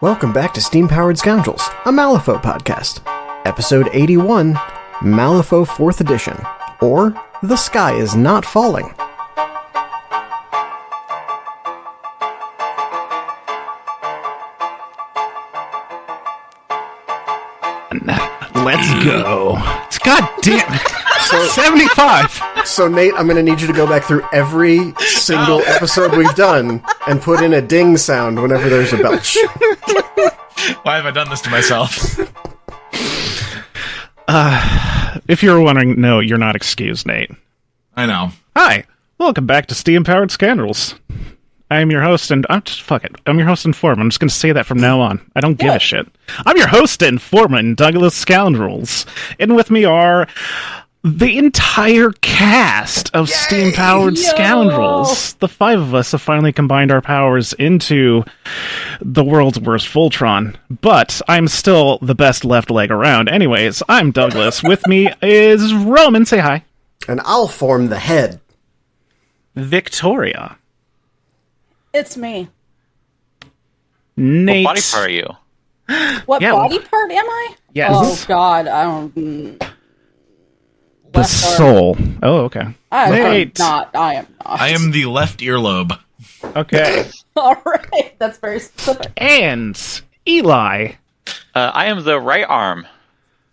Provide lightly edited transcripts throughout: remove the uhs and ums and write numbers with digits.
Welcome back to Steam-Powered Scoundrels, a Malifaux podcast. Episode 81, Malifaux 4th Edition, or The Sky is Not Falling. Let's go. It's goddamn 75. So Nate, I'm going to need you to go back through every single episode we've done and put in a ding sound whenever there's a belch. Why have I done this to myself? If you're wondering, no, you're not excused, Nate. I know. Hi, welcome back to Steam-Powered Scoundrels. I am your host, and I'm your host and foreman. I'm just going to say that from now on. I don't give a shit. I'm your host and foreman, Douglas Scoundrels. And with me are the entire cast of Steam-Powered Scoundrels. The five of us have finally combined our powers into the world's worst Voltron. But I'm still the best left leg around. Anyways, I'm Douglas. With me is Roman. Say hi. And I'll form the head. Victoria. It's me. Nate. What body part are you? What body part am I? Yes. Oh, God. I don't... The soul. Oh, okay. I am Nate. not. I am the left earlobe. Okay. All right. That's very specific. And Eli. I am the right arm.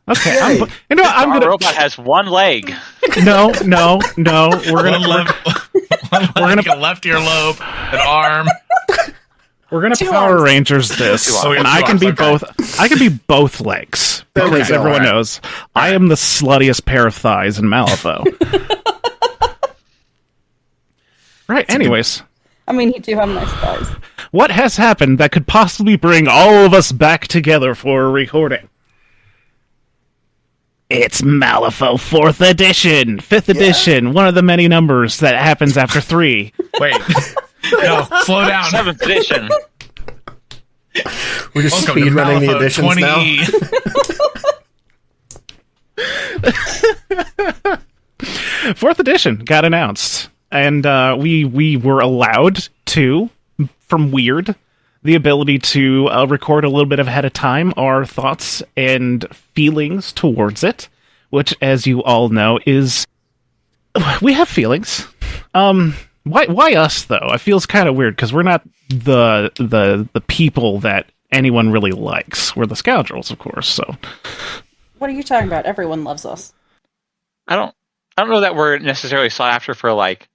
Okay. Yay. I'm Our gonna. robot has one leg. No. We're gonna. We're gonna get left earlobe, an arm. We're gonna Two Power arms. Rangers this, Oh, yeah, and two I can arms, be okay. both. I can be both legs There we because go. everyone Alright. knows I am the sluttiest pair of thighs in Malifaux. Right. Anyways, I mean, you do have nice thighs. what has happened that could possibly bring all of us back together for a recording? It's Malifaux 4th Edition, 5th Edition, one of the many numbers that happens after 3. Wait. No, slow down. 7th edition. We're just Welcome to speedrunning the Malifaux editions 20E. now. 4th Edition got announced, and we were allowed to, from Wyrd, the ability to record a little bit ahead of time our thoughts and feelings towards it, which, as you all know, is... We have feelings. Why us, though? It feels kind of weird, because we're not the people that anyone really likes. We're the Scoundrels, of course, so... What are you talking about? Everyone loves us. I don't know that we're necessarily sought after for like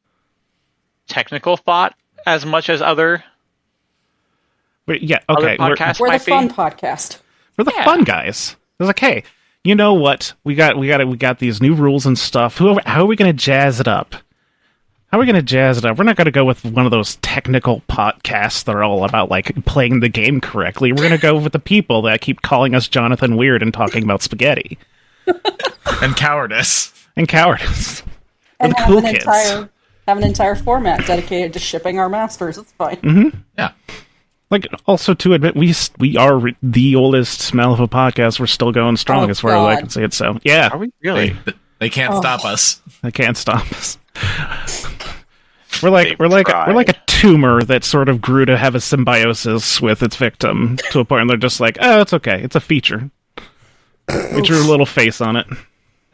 technical thought as much as other But yeah, okay. podcasts We're the might be. fun podcast. We're the Yeah. fun guys. It's like, hey, you know what? We got these new rules and stuff. How are we going to jazz it up? How are we going to jazz it up? We're not going to go with one of those technical podcasts that are all about like playing the game correctly. We're going to go with the people that keep calling us Jonathan Wyrd and talking about spaghetti And cowardice. and cowardice. We're And the have cool an kids. have an entire format dedicated to shipping our masters. It's fine. Mm-hmm. Yeah. Like, also to admit, we are the oldest Malifaux podcast. We're still going strong Oh, as far as I God. can see it. So yeah, Are we really? They can't stop us. they can't stop us. We're like tried. a tumor that sort of grew to have a symbiosis with its victim to a point where they're just like, oh, it's okay, it's a feature. We drew a little face on it.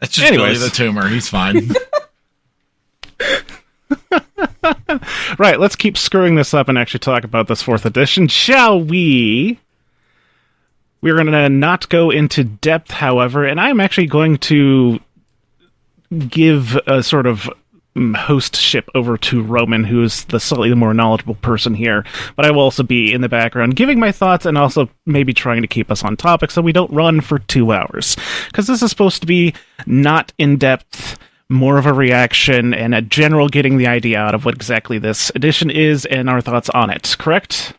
That's just Anyways. Billy the tumor. He's fine. Right, let's keep screwing this up and actually talk about this 4th edition, shall we? We're going to not go into depth, however, and I'm actually going to give a sort of hostship over to Roman, who is the slightly more knowledgeable person here, but I will also be in the background giving my thoughts and also maybe trying to keep us on topic so we don't run for 2 hours, because this is supposed to be not in-depth, more of a reaction and a general getting the idea out of what exactly this edition is and our thoughts on it, correct?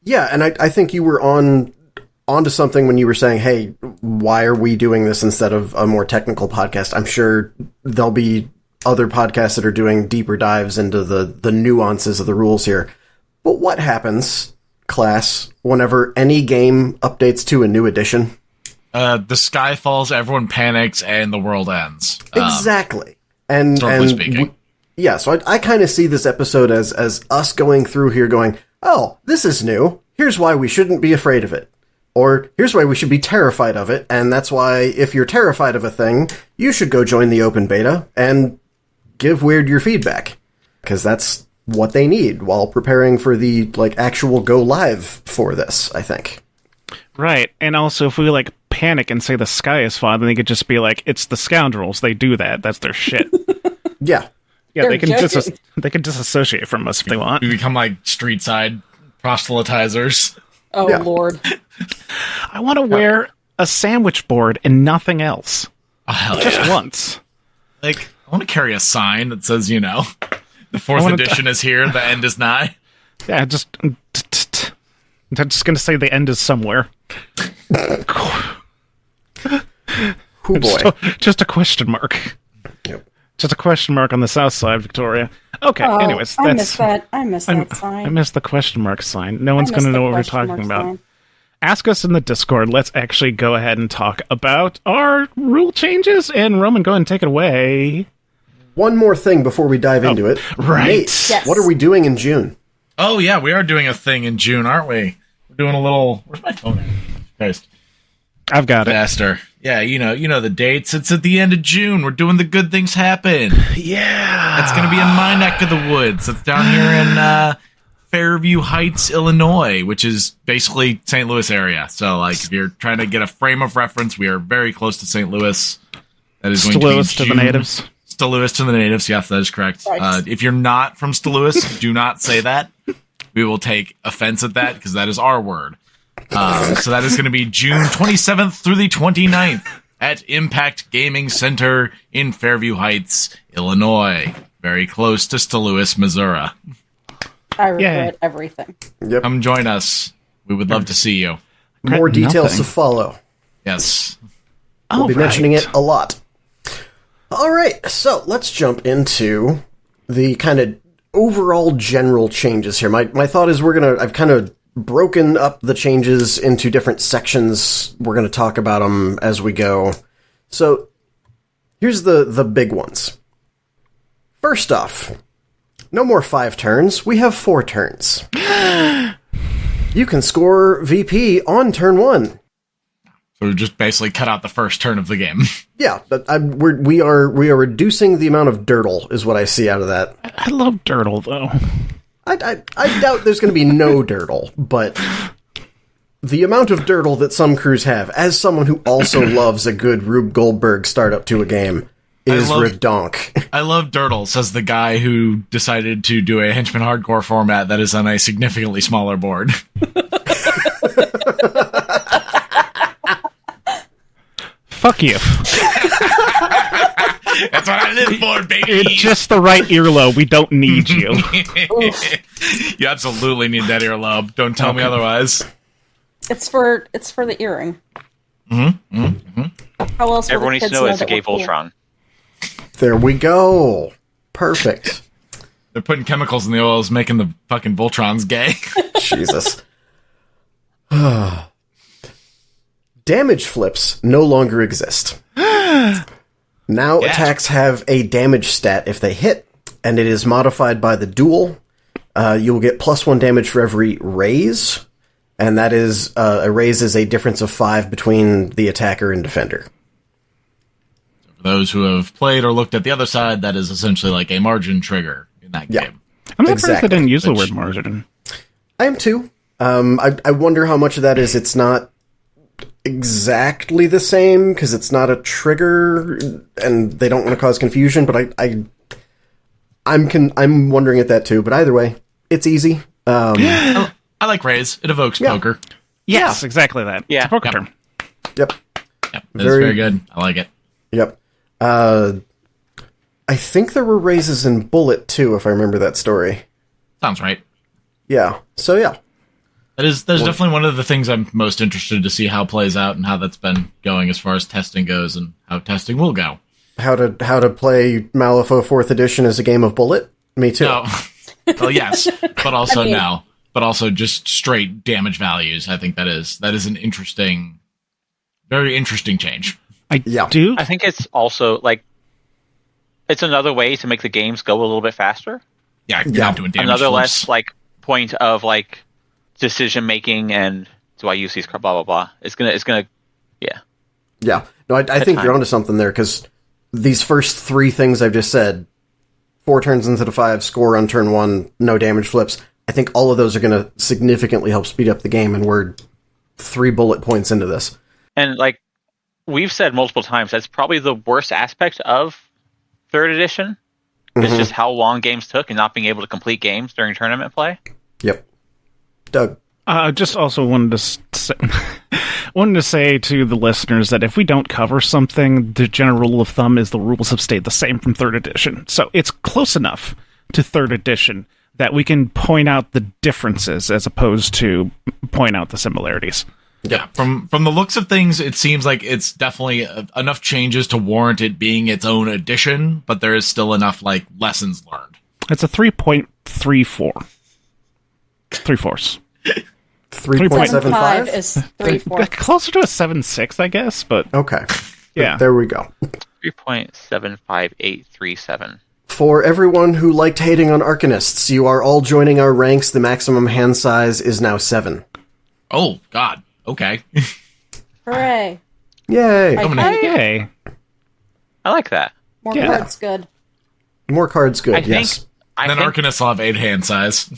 Yeah, and I think you were onto something when you were saying, hey, why are we doing this instead of a more technical podcast? I'm sure there'll be other podcasts that are doing deeper dives into the nuances of the rules here. But what happens, class, whenever any game updates to a new edition? The sky falls, everyone panics, and the world ends. Exactly. And Normally speaking. Yeah, so I kind of see this episode as us going through here going, oh, this is new. here's why we shouldn't be afraid of it. Or, here's why we should be terrified of it, and that's why, if you're terrified of a thing, you should go join the open beta and give Wyrd your feedback. Because that's what they need while preparing for the, actual go live for this, I think. Right, and also if we, panic and say the sky is falling, then they could just be like, it's the Scoundrels, they do that, that's their shit. Yeah. Yeah, they can joking. they can disassociate from us if they want. We become street side proselytizers. Oh, Yeah. Lord. I want to wear a sandwich board and nothing else. Oh, hell Just yeah. once. I want to carry a sign that says, the 4th edition is here, the end is nigh. Yeah, I'm just going to say the end is somewhere. Oh boy. Just a question mark. Yep. Just a question mark on the south side, Victoria. Okay, Oh, anyways, I missed that. I missed that sign. I missed the question mark sign. No one's I missed going to the know what we're question talking mark about. sign. Ask us in the Discord. Let's actually go ahead and talk about our rule changes. And Roman, go ahead and take it away. One more thing before we dive into it. right. Nate, Yes. what are we doing in June? Oh, yeah, we are doing a thing in June, aren't we? We're doing a little... Where's my phone at? Christ. I've got it. Faster. Yeah, you know the dates. It's at the end of June. We're doing the Good Things Happen. Yeah. It's going to be in my neck of the woods. It's down here in Fairview Heights, Illinois, which is basically St. Louis area. So, if you're trying to get a frame of reference, we are very close to St. Louis. That is going Louis to be to the natives. Louis to the natives. Yes, that is correct. Right. If you're not from Louis, do not say that. We will take offense at that because that is our word. So that is going to be June 27th through the 29th at Impact Gaming Center in Fairview Heights, Illinois. Very close to St. Louis, Missouri. I regret everything. Yep. Come join us. We would love to see you. More details Nothing. to follow. Yes. We'll be All right. mentioning it a lot. All right, so let's jump into the kind of overall general changes here. My thought is I've kind of broken up the changes into different sections. We're going to talk about them as we go. So here's the big ones. First off, no more 5 turns. We have 4 turns. You can score VP on turn 1. So we just basically cut out the first turn of the game. Yeah, but we are reducing the amount of dirtle, is what I see out of that. I love Dirtle, though. I doubt there's going to be no dirtle, but the amount of dirtle that some crews have, as someone who also loves a good Rube Goldberg startup to a game, is redonk. I love Dirtle, says the guy who decided to do a Henchman Hardcore format that is on a significantly smaller board. Fuck you. That's what I live for, baby! It's just the right earlobe. We don't need you. You absolutely need that earlobe. Don't tell me otherwise. It's for the earring. How else will Everyone the needs to kids know it's a that gay we're cool? Voltron. There we go. Perfect. They're putting chemicals in the oils, making the fucking Voltrons gay. Jesus. Damage flips no longer exist. Now attacks have a damage stat if they hit, and it is modified by the duel. You'll get +1 damage for every raise, and that is a raise is a difference of 5 between the attacker and defender. For those who have played or looked at the other side, that is essentially like a margin trigger in that Yeah. game. I'm surprised Exactly. they didn't use the Which- word margin. I am too. I wonder how much of that is it's not exactly the same because it's not a trigger and they don't want to cause confusion. But I'm wondering at that too. But either way, it's easy. I like raise. It evokes poker. Yes, exactly that. Yeah. It's a poker Yep. term. Yep. Yep, that's very good. I like it. Yep. I think there were raises in Bullet too, if I remember that story. Sounds right. Yeah. So yeah. That is definitely one of the things I'm most interested to see how it plays out and how that's been going as far as testing goes and how testing will go. How to play Malifaux 4th edition as a game of Bullet? Me too. No. Well, yes, but also I mean- no. But also just straight damage values. I think that is an interesting, very interesting change. I Yeah. do. I think it's also it's another way to make the games go a little bit faster. Yeah, you're Yeah. not doing damage Another flips. less point of decision making and do I use these cards, blah blah blah. It's gonna yeah. Yeah. No, I think you're onto something there, because these first three things I've just said, 4 turns into the 5, score on turn 1, no damage flips, I think all of those are going to significantly help speed up the game, and we're 3 bullet points into this. And like we've said multiple times, that's probably the worst aspect of 3rd edition. It's just how long games took and not being able to complete games during tournament play. Yep. Doug? Just also wanted to say to the listeners that if we don't cover something, the general rule of thumb is the rules have stayed the same from 3rd edition. So it's close enough to 3rd edition that we can point out the differences as opposed to point out the similarities. Yeah, from the looks of things, it seems like it's definitely enough changes to warrant it being its own edition, but there is still enough like lessons learned. It's a 3.34. 3/4. 3.75 is 3/4. Closer to a 7.6, I guess, but Okay. yeah. There we go. 3.75837. For everyone who liked hating on Arcanists, you are all joining our ranks. The maximum hand size is now 7. Oh, God. Okay. Hooray. Yay. Yay. I like that. More Yeah. cards, good. More cards good, I think, yes. Then Arcanists will have 8 hand size.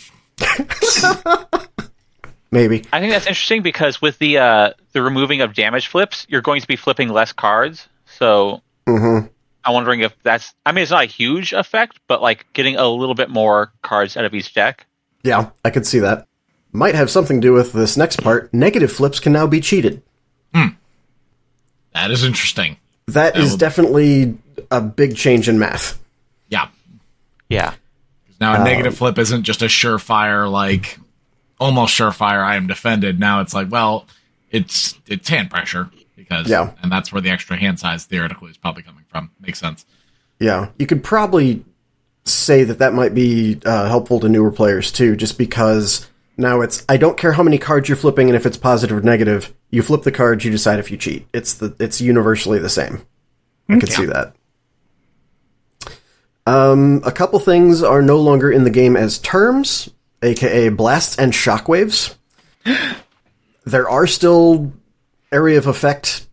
Maybe. I think that's interesting because with the removing of damage flips, you're going to be flipping less cards. So I'm wondering if that's... I mean, it's not a huge effect, but like getting a little bit more cards out of each deck. Yeah, I could see that. Might have something to do with this next part. Negative flips can now be cheated. That is interesting. That is definitely a big change in math. Yeah. Yeah. Now, a negative flip isn't just a surefire, like, almost surefire, I am defended. Now it's like, well, it's hand pressure, because, and that's where the extra hand size theoretically is probably coming from. Makes sense. Yeah, you could probably say that might be helpful to newer players, too, just because now it's, I don't care how many cards you're flipping and if it's positive or negative, you flip the cards, you decide if you cheat. It's universally the same. I could see that. A couple things are no longer in the game as terms, aka blasts and shockwaves. There are still area of effects,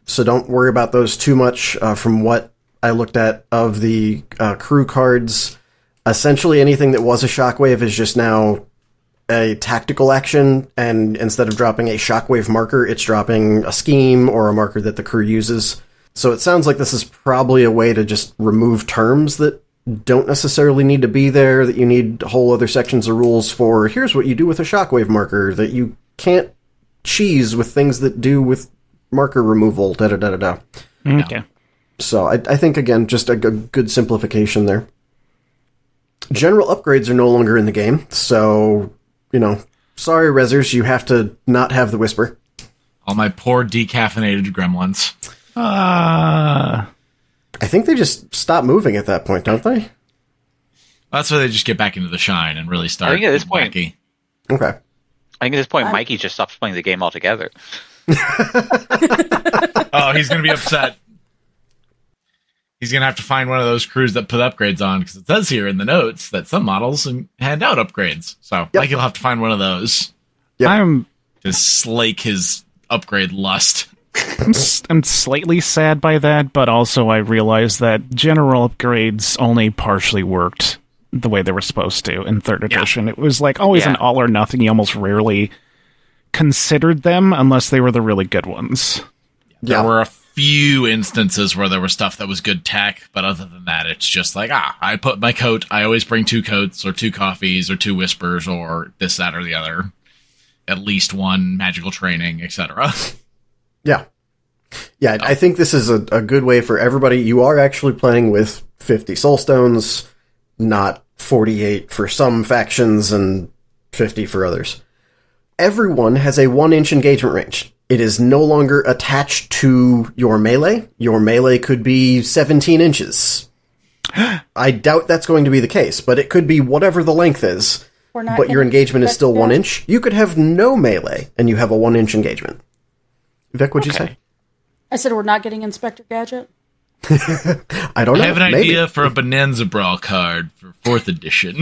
so don't worry about those too much. From what I looked at of the crew cards, essentially anything that was a shockwave is just now a tactical action, and instead of dropping a shockwave marker, it's dropping a scheme or a marker that the crew uses. So it sounds like this is probably a way to just remove terms that don't necessarily need to be there, that you need whole other sections of rules for. Here's what you do with a shockwave marker that you can't cheese with things that do with marker removal, da-da-da-da-da. Okay. So I think, again, just a good simplification there. General upgrades are no longer in the game, so, sorry, Rezzers, you have to not have the Whisper. All my poor decaffeinated gremlins. I think they just stop moving at that point, don't they? That's where they just get back into the shine and really start. I think at this point, wacky. Okay. I think at this point, Mikey just stops playing the game altogether. Oh, he's going to be upset. He's going to have to find one of those crews that put upgrades on, because it says here in the notes that some models hand out upgrades. So Mikey will have to find one of those. Yep. To slake his upgrade lust. I'm slightly sad by that, but also I realize that general upgrades only partially worked the way they were supposed to in 3rd edition. It was like always an all or nothing. You almost rarely considered them unless they were the really good ones. There were a few instances where there was stuff that was good tech, but other than that, it's just like, I put my coat, I always bring 2 coats or 2 coffees or 2 whispers or this, that, or the other. At least 1 magical training, etc. Yeah. Yeah, I think this is a good way for everybody. You are actually playing with 50 soulstones, not 48 for some factions and 50 for others. Everyone has a 1-inch engagement range. It is no longer attached to your melee. Your melee could be 17 inches. I doubt that's going to be the case, but it could be whatever the length is. But your engagement is still 1 inch. You could have no melee, and you have a 1-inch engagement. Vic, what'd you say? I said we're not getting Inspector Gadget. I don't know. I have an idea for a Bonanza Brawl card for 4th edition.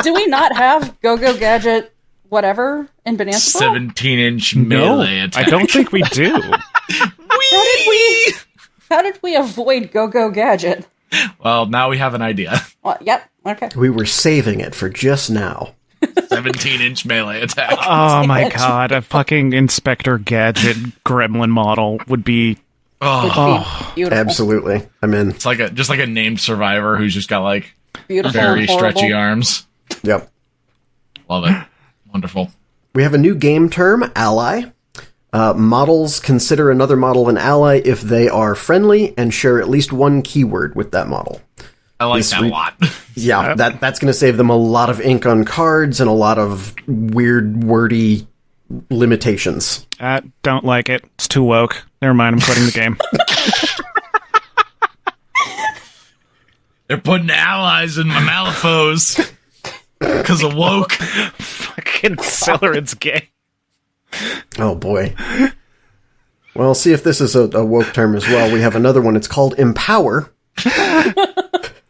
Do we not have Go-Go Gadget whatever in Bonanza? 17-inch No, melee attack. I don't think we do. How did we avoid Go-Go Gadget? Well, now we have an idea. Well, yep. Okay. We were saving it for just now. 17-inch melee attack. Oh my god, a fucking Inspector Gadget gremlin model would be... Beautiful. Absolutely. I'm in. It's like just like a named survivor who's just got like Beautiful. very and horrible. stretchy arms. Yep. Love it. Wonderful. We have a new game term, ally. Models consider another model an ally if they are friendly and share at least one keyword with that model. I like that a lot. Yeah, that's going to save them a lot of ink on cards and a lot of weird, wordy limitations. Don't like it. It's too woke. Never mind, I'm quitting the game. They're putting allies in my Malifaux because of woke. Fucking Celerid's gay. Oh, boy. Well, see if this is a woke term as well. We have another one. It's called empower.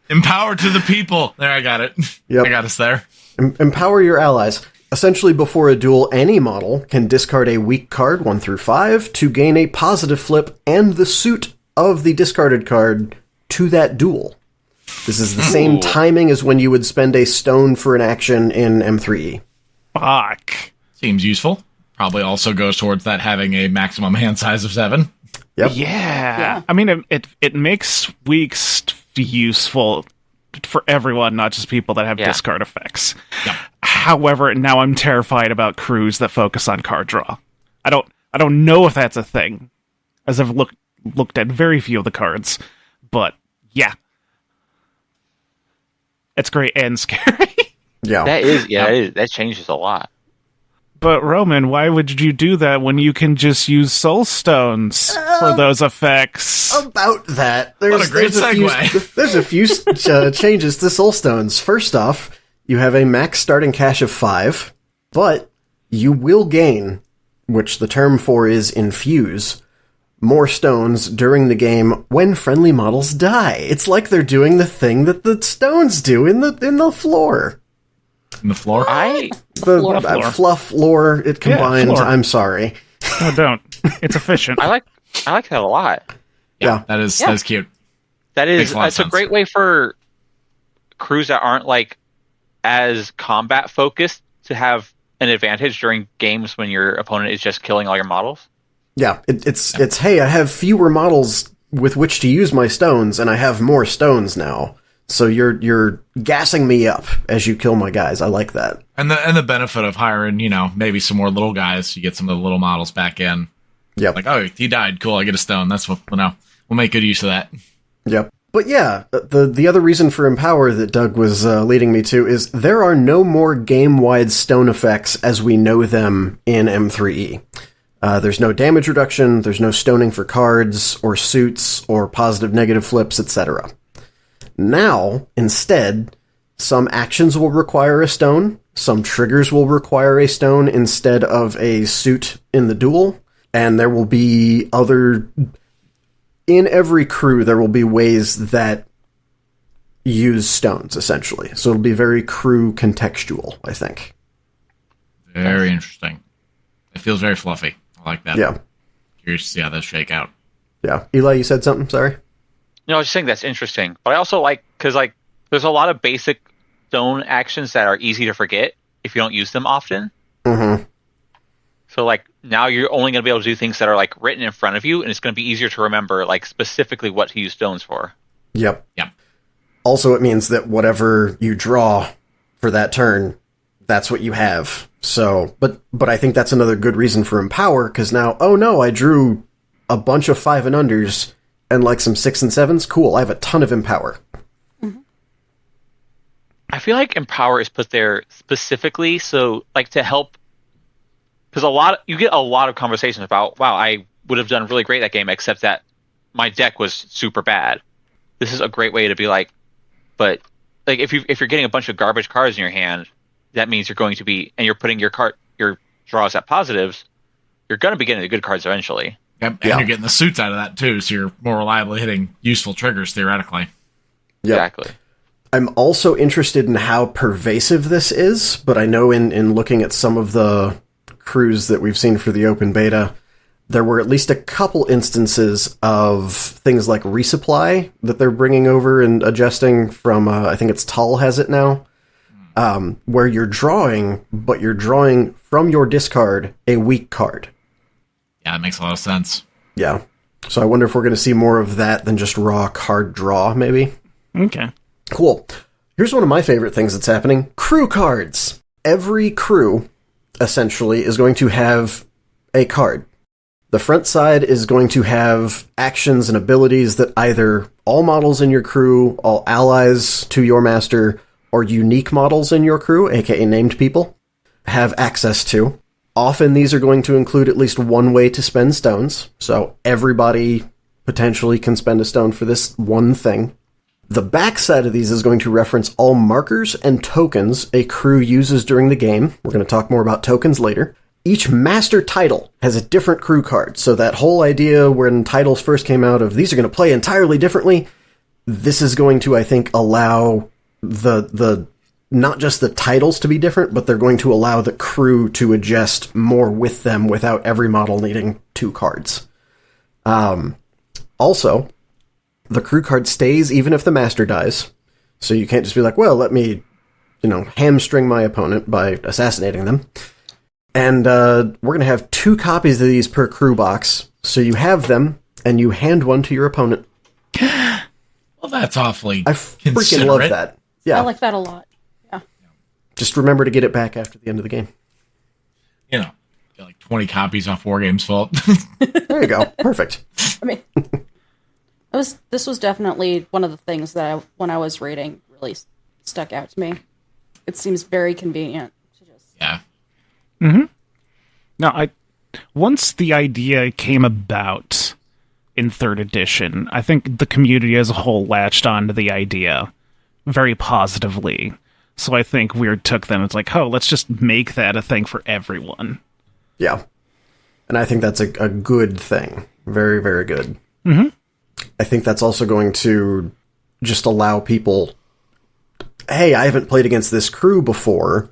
Empower to the people. There, I got it. Yep. I got us there. Empower your allies. Essentially, before a duel, any model can discard a weak card 1 through 5 to gain a positive flip and the suit of the discarded card to that duel. This is the same timing as when you would spend a stone for an action in M4E. Fuck. Seems useful. Probably also goes towards that having a maximum hand size of 7. Yep. Yeah. I mean, it makes weeks useful for everyone, not just people that have discard effects. Yep. However, now I'm terrified about crews that focus on card draw. I don't know if that's a thing, as I've looked at very few of the cards, but yeah. It's great and scary. Yeah. That changes a lot. But Roman, why would you do that when you can just use soul stones for those effects? About that, What a great segue. There's a few changes to soul stones. First off, you have a max starting cash of 5, but you will gain, which the term for is infuse, more stones during the game when friendly models die. It's like they're doing the thing that the stones do in the floor. In the floor? The fluff lore, it combined. floor. I'm sorry. No, don't. It's efficient. I like that a lot. Yeah. That is cute. That's a a great way for crews that aren't like as combat focused to have an advantage during games when your opponent is just killing all your models. Yeah, it's hey, I have fewer models with which to use my stones, and I have more stones now. So you're gassing me up as you kill my guys. I like that. And the benefit of hiring, maybe some more little guys, you get some of the little models back in. Yep. Like, oh, he died. Cool, I get a stone. That's what we'll make good use of that. Yep. But yeah, the other reason for Empower that Doug was leading me to is there are no more game-wide stone effects as we know them in M4E. There's no damage reduction, there's no stoning for cards, or suits, or positive-negative flips, etc. Now, instead, some actions will require a stone, some triggers will require a stone instead of a suit in the duel, and there will be in every crew, there will be ways that use stones, essentially. So it'll be very crew contextual, I think. Very interesting. It feels very fluffy. I like that. Yeah. Curious to see how those shake out. Yeah. Eli, you said something? Sorry? No, I was just saying that's interesting. But I also like, because like, there's a lot of basic stone actions that are easy to forget if you don't use them often. Mm-hmm. So like, now you're only going to be able to do things that are like written in front of you, and it's going to be easier to remember like specifically what to use stones for. Yep. Yep. Also, it means that whatever you draw for that turn, that's what you have. So, but I think that's another good reason for Empower, because now, oh no, I drew a bunch of 5 and unders and like some 6 and 7s. Cool, I have a ton of Empower. I feel like Empower is put there specifically so like to help, because you get a lot of conversations about, wow, I would have done really great that game except that my deck was super bad. This is a great way to be like, but like if you're getting a bunch of garbage cards in your hand, that means you're going to be, and you're putting your draws at positives, you're going to be getting the good cards eventually. Yep. And you're getting the suits out of that too, so you're more reliably hitting useful triggers theoretically. Yep. Exactly. I'm also interested in how pervasive this is, but I know in looking at some of the crews that we've seen for the open beta, there were at least a couple instances of things like resupply that they're bringing over and adjusting from, I think it's Tull has it now, where you're drawing, but you're drawing from your discard a weak card. Yeah, it makes a lot of sense. Yeah. So I wonder if we're going to see more of that than just raw card draw, maybe. Okay. Cool. Here's one of my favorite things that's happening. Crew cards. Every crew, essentially, is going to have a card. The front side is going to have actions and abilities that either all models in your crew, all allies to your master, or unique models in your crew, aka named people, have access to. Often these are going to include at least one way to spend stones, so everybody potentially can spend a stone for this one thing. The backside of these is going to reference all markers and tokens a crew uses during the game. We're going to talk more about tokens later. Each master title has a different crew card, so that whole idea when titles first came out of these are going to play entirely differently, this is going to, I think, allow the not just the titles to be different, but they're going to allow the crew to adjust more with them without every model needing two cards. Also, the crew card stays even if the master dies. So you can't just be like, well, let me, hamstring my opponent by assassinating them. And we're going to have 2 copies of these per crew box. So you have them, and you hand one to your opponent. Well, that's awfully I freaking love that. Yeah. I like that a lot. Yeah. Just remember to get it back after the end of the game. Get like 20 copies off Wargame's Vault. There you go. Perfect. I mean, this was definitely one of the things that when I was reading really stuck out to me. It seems very convenient to just. Yeah. Mm-hmm. Now, once the idea came about in 3rd edition, I think the community as a whole latched onto the idea very positively. So I think Wyrd took them. It's like, oh, let's just make that a thing for everyone. Yeah. And I think that's a good thing. Very, very good. Mm-hmm. I think that's also going to just allow people, hey, I haven't played against this crew before.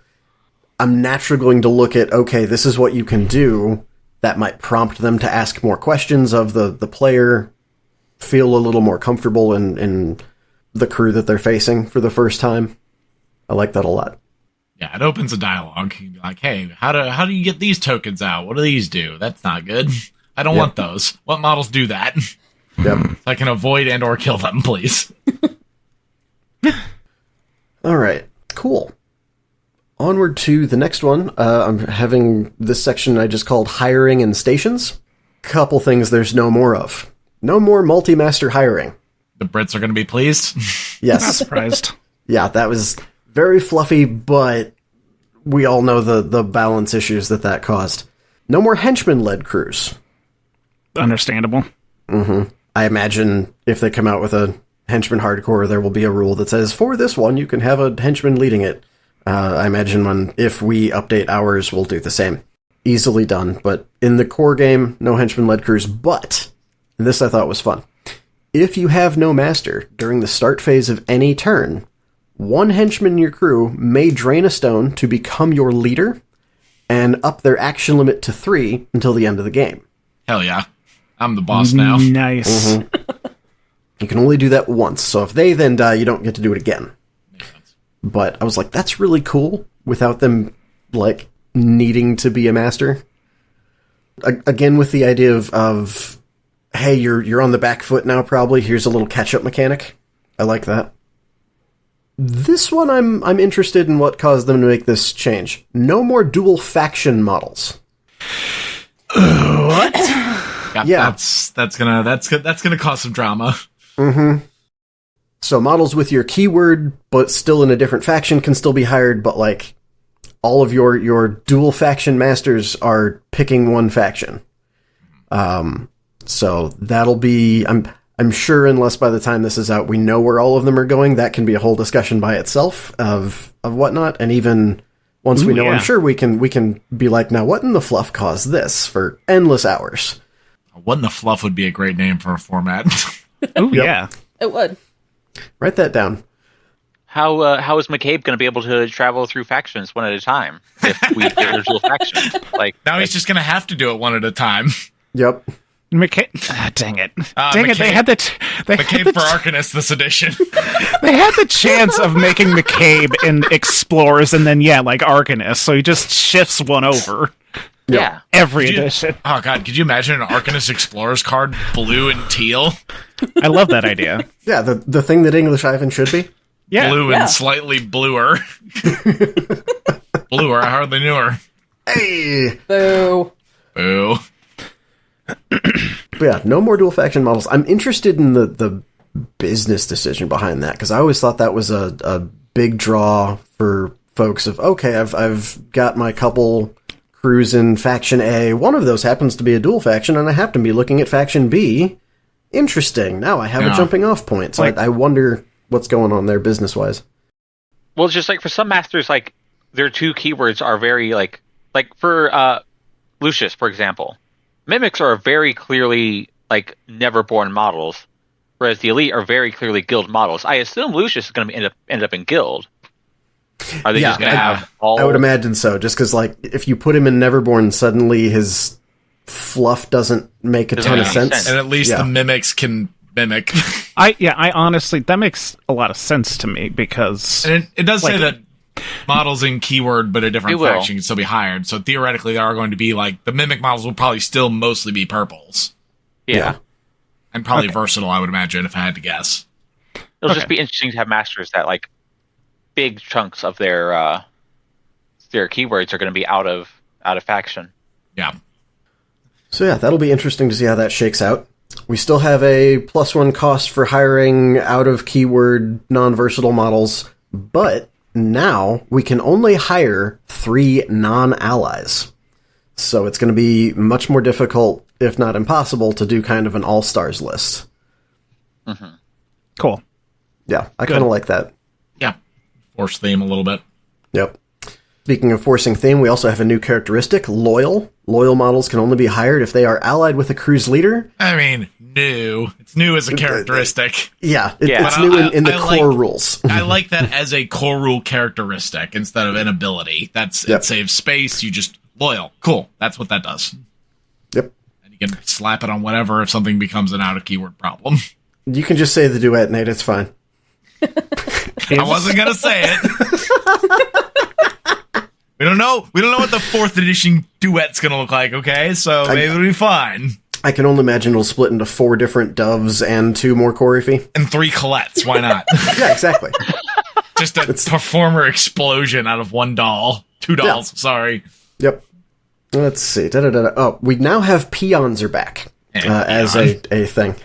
I'm naturally going to look at, okay, this is what you can do. That might prompt them to ask more questions of the player, feel a little more comfortable in the crew that they're facing for the first time. I like that a lot. Yeah, it opens a dialogue. You can be like, hey, how do you get these tokens out? What do these do? That's not good. I don't want those. What models do that? Yep. So I can avoid and or kill them, please. All right, cool. Onward to the next one. I'm having this section I just called hiring and stations. Couple things there's no more of. No more multi-master hiring. The Brits are going to be pleased. Yes. Not surprised. Yeah, that was very fluffy, but we all know the balance issues that caused. No more henchman-led crews. Understandable. Mm-hmm. I imagine if they come out with a henchman hardcore, there will be a rule that says, for this one, you can have a henchman leading it. I imagine if we update ours, we'll do the same. Easily done, but in the core game, no henchman-led crews, but, and this I thought was fun, if you have no master during the start phase of any turn, one henchman in your crew may drain a stone to become your leader and up their action limit to 3 until the end of the game. Hell yeah. I'm the boss now. Nice. Mm-hmm. You can only do that once, so if they then die, you don't get to do it again. But I was like, that's really cool, without them, needing to be a master. Again, with the idea of hey, you're on the back foot now, probably, here's a little catch-up mechanic. I like that. This one, I'm interested in what caused them to make this change. No more dual faction models. What? Yeah. That's gonna cause some drama. Mm-hmm. So models with your keyword, but still in a different faction, can still be hired, but all of your dual faction masters are picking one faction. So that'll be, I'm sure, unless by the time this is out, we know where all of them are going, that can be a whole discussion by itself of whatnot. And even once we know, yeah. I'm sure we can be like, now what in the fluff caused this for endless hours? What in the fluff would be a great name for a format. Oh, yeah. It would. Write that down. how is McCabe going to be able to travel through factions one at a time if we get a dual faction? Like Now he's just going to have to do it one at a time. Yep. McCabe, dang it! Dang McCabe, it! They had the McCabe for Arcanist this edition. they had the chance of making McCabe in Explorers, and then like Arcanist, so he just shifts one over. yeah. Every edition. Oh god, could you imagine an Arcanist Explorers card blue and teal? I love that idea. Yeah, the thing that English Ivan should be. Yeah. Blue and slightly bluer. Bluer, I hardly knew her. Hey! Boo. Boo. But yeah, no more dual faction models. I'm interested in the business decision behind that, because I always thought that was a big draw for folks of, okay, I've got my couple crews in faction A. One of those happens to be a dual faction, and I happen to be looking at faction B. Interesting. Now I have a jumping off point. So I wonder what's going on there business-wise. Well, just like for some masters, like their two keywords are very like for Lucius, for example, mimics are very clearly like Neverborn models, whereas the elite are very clearly guild models. I assume Lucius is going to end up in guild. Are they just going to have all? I would imagine so. Just because, like, if you put him in Neverborn, suddenly his fluff doesn't make a ton of sense. And at least the mimics can mimic. I honestly, that makes a lot of sense to me, because And it does say that models in keyword but a different faction can still be hired. So theoretically, there are going to be, like, the mimic models will probably still mostly be purples. Yeah. And probably versatile, I would imagine, if I had to guess. It'll just be interesting to have masters that, like, big chunks of their keywords are going to be out of faction. Yeah. So yeah, that'll be interesting to see how that shakes out. We still have a +1 cost for hiring out of keyword non-versatile models, but now we can only hire 3 non-allies. So it's going to be much more difficult, if not impossible, to do kind of an all-stars list. Mm-hmm. cool. Yeah, I kind of like that. Yeah. Force theme a little bit. Yep. Speaking of forcing theme, we also have a new characteristic, Loyal. Loyal models can only be hired if they are allied with a crew's leader. I mean, new. It's new as a characteristic. Yeah, it's new in the core rules. I like that as a core rule characteristic instead of an ability. It saves space. You just loyal. Cool. That's what that does. Yep. And you can slap it on whatever if something becomes an out of keyword problem. You can just say the duet, Nate. It's fine. I wasn't gonna say it. We don't know what the 4th edition duet's gonna look like, okay? So maybe it'll be fine. I can only imagine it'll split into 4 different doves and 2 more Corify. And 3 Colettes, why not? Yeah, exactly. Just a performer explosion out of 1 doll. 2 dolls, sorry. Yep. Let's see. Oh, we now have peons are back as a thing.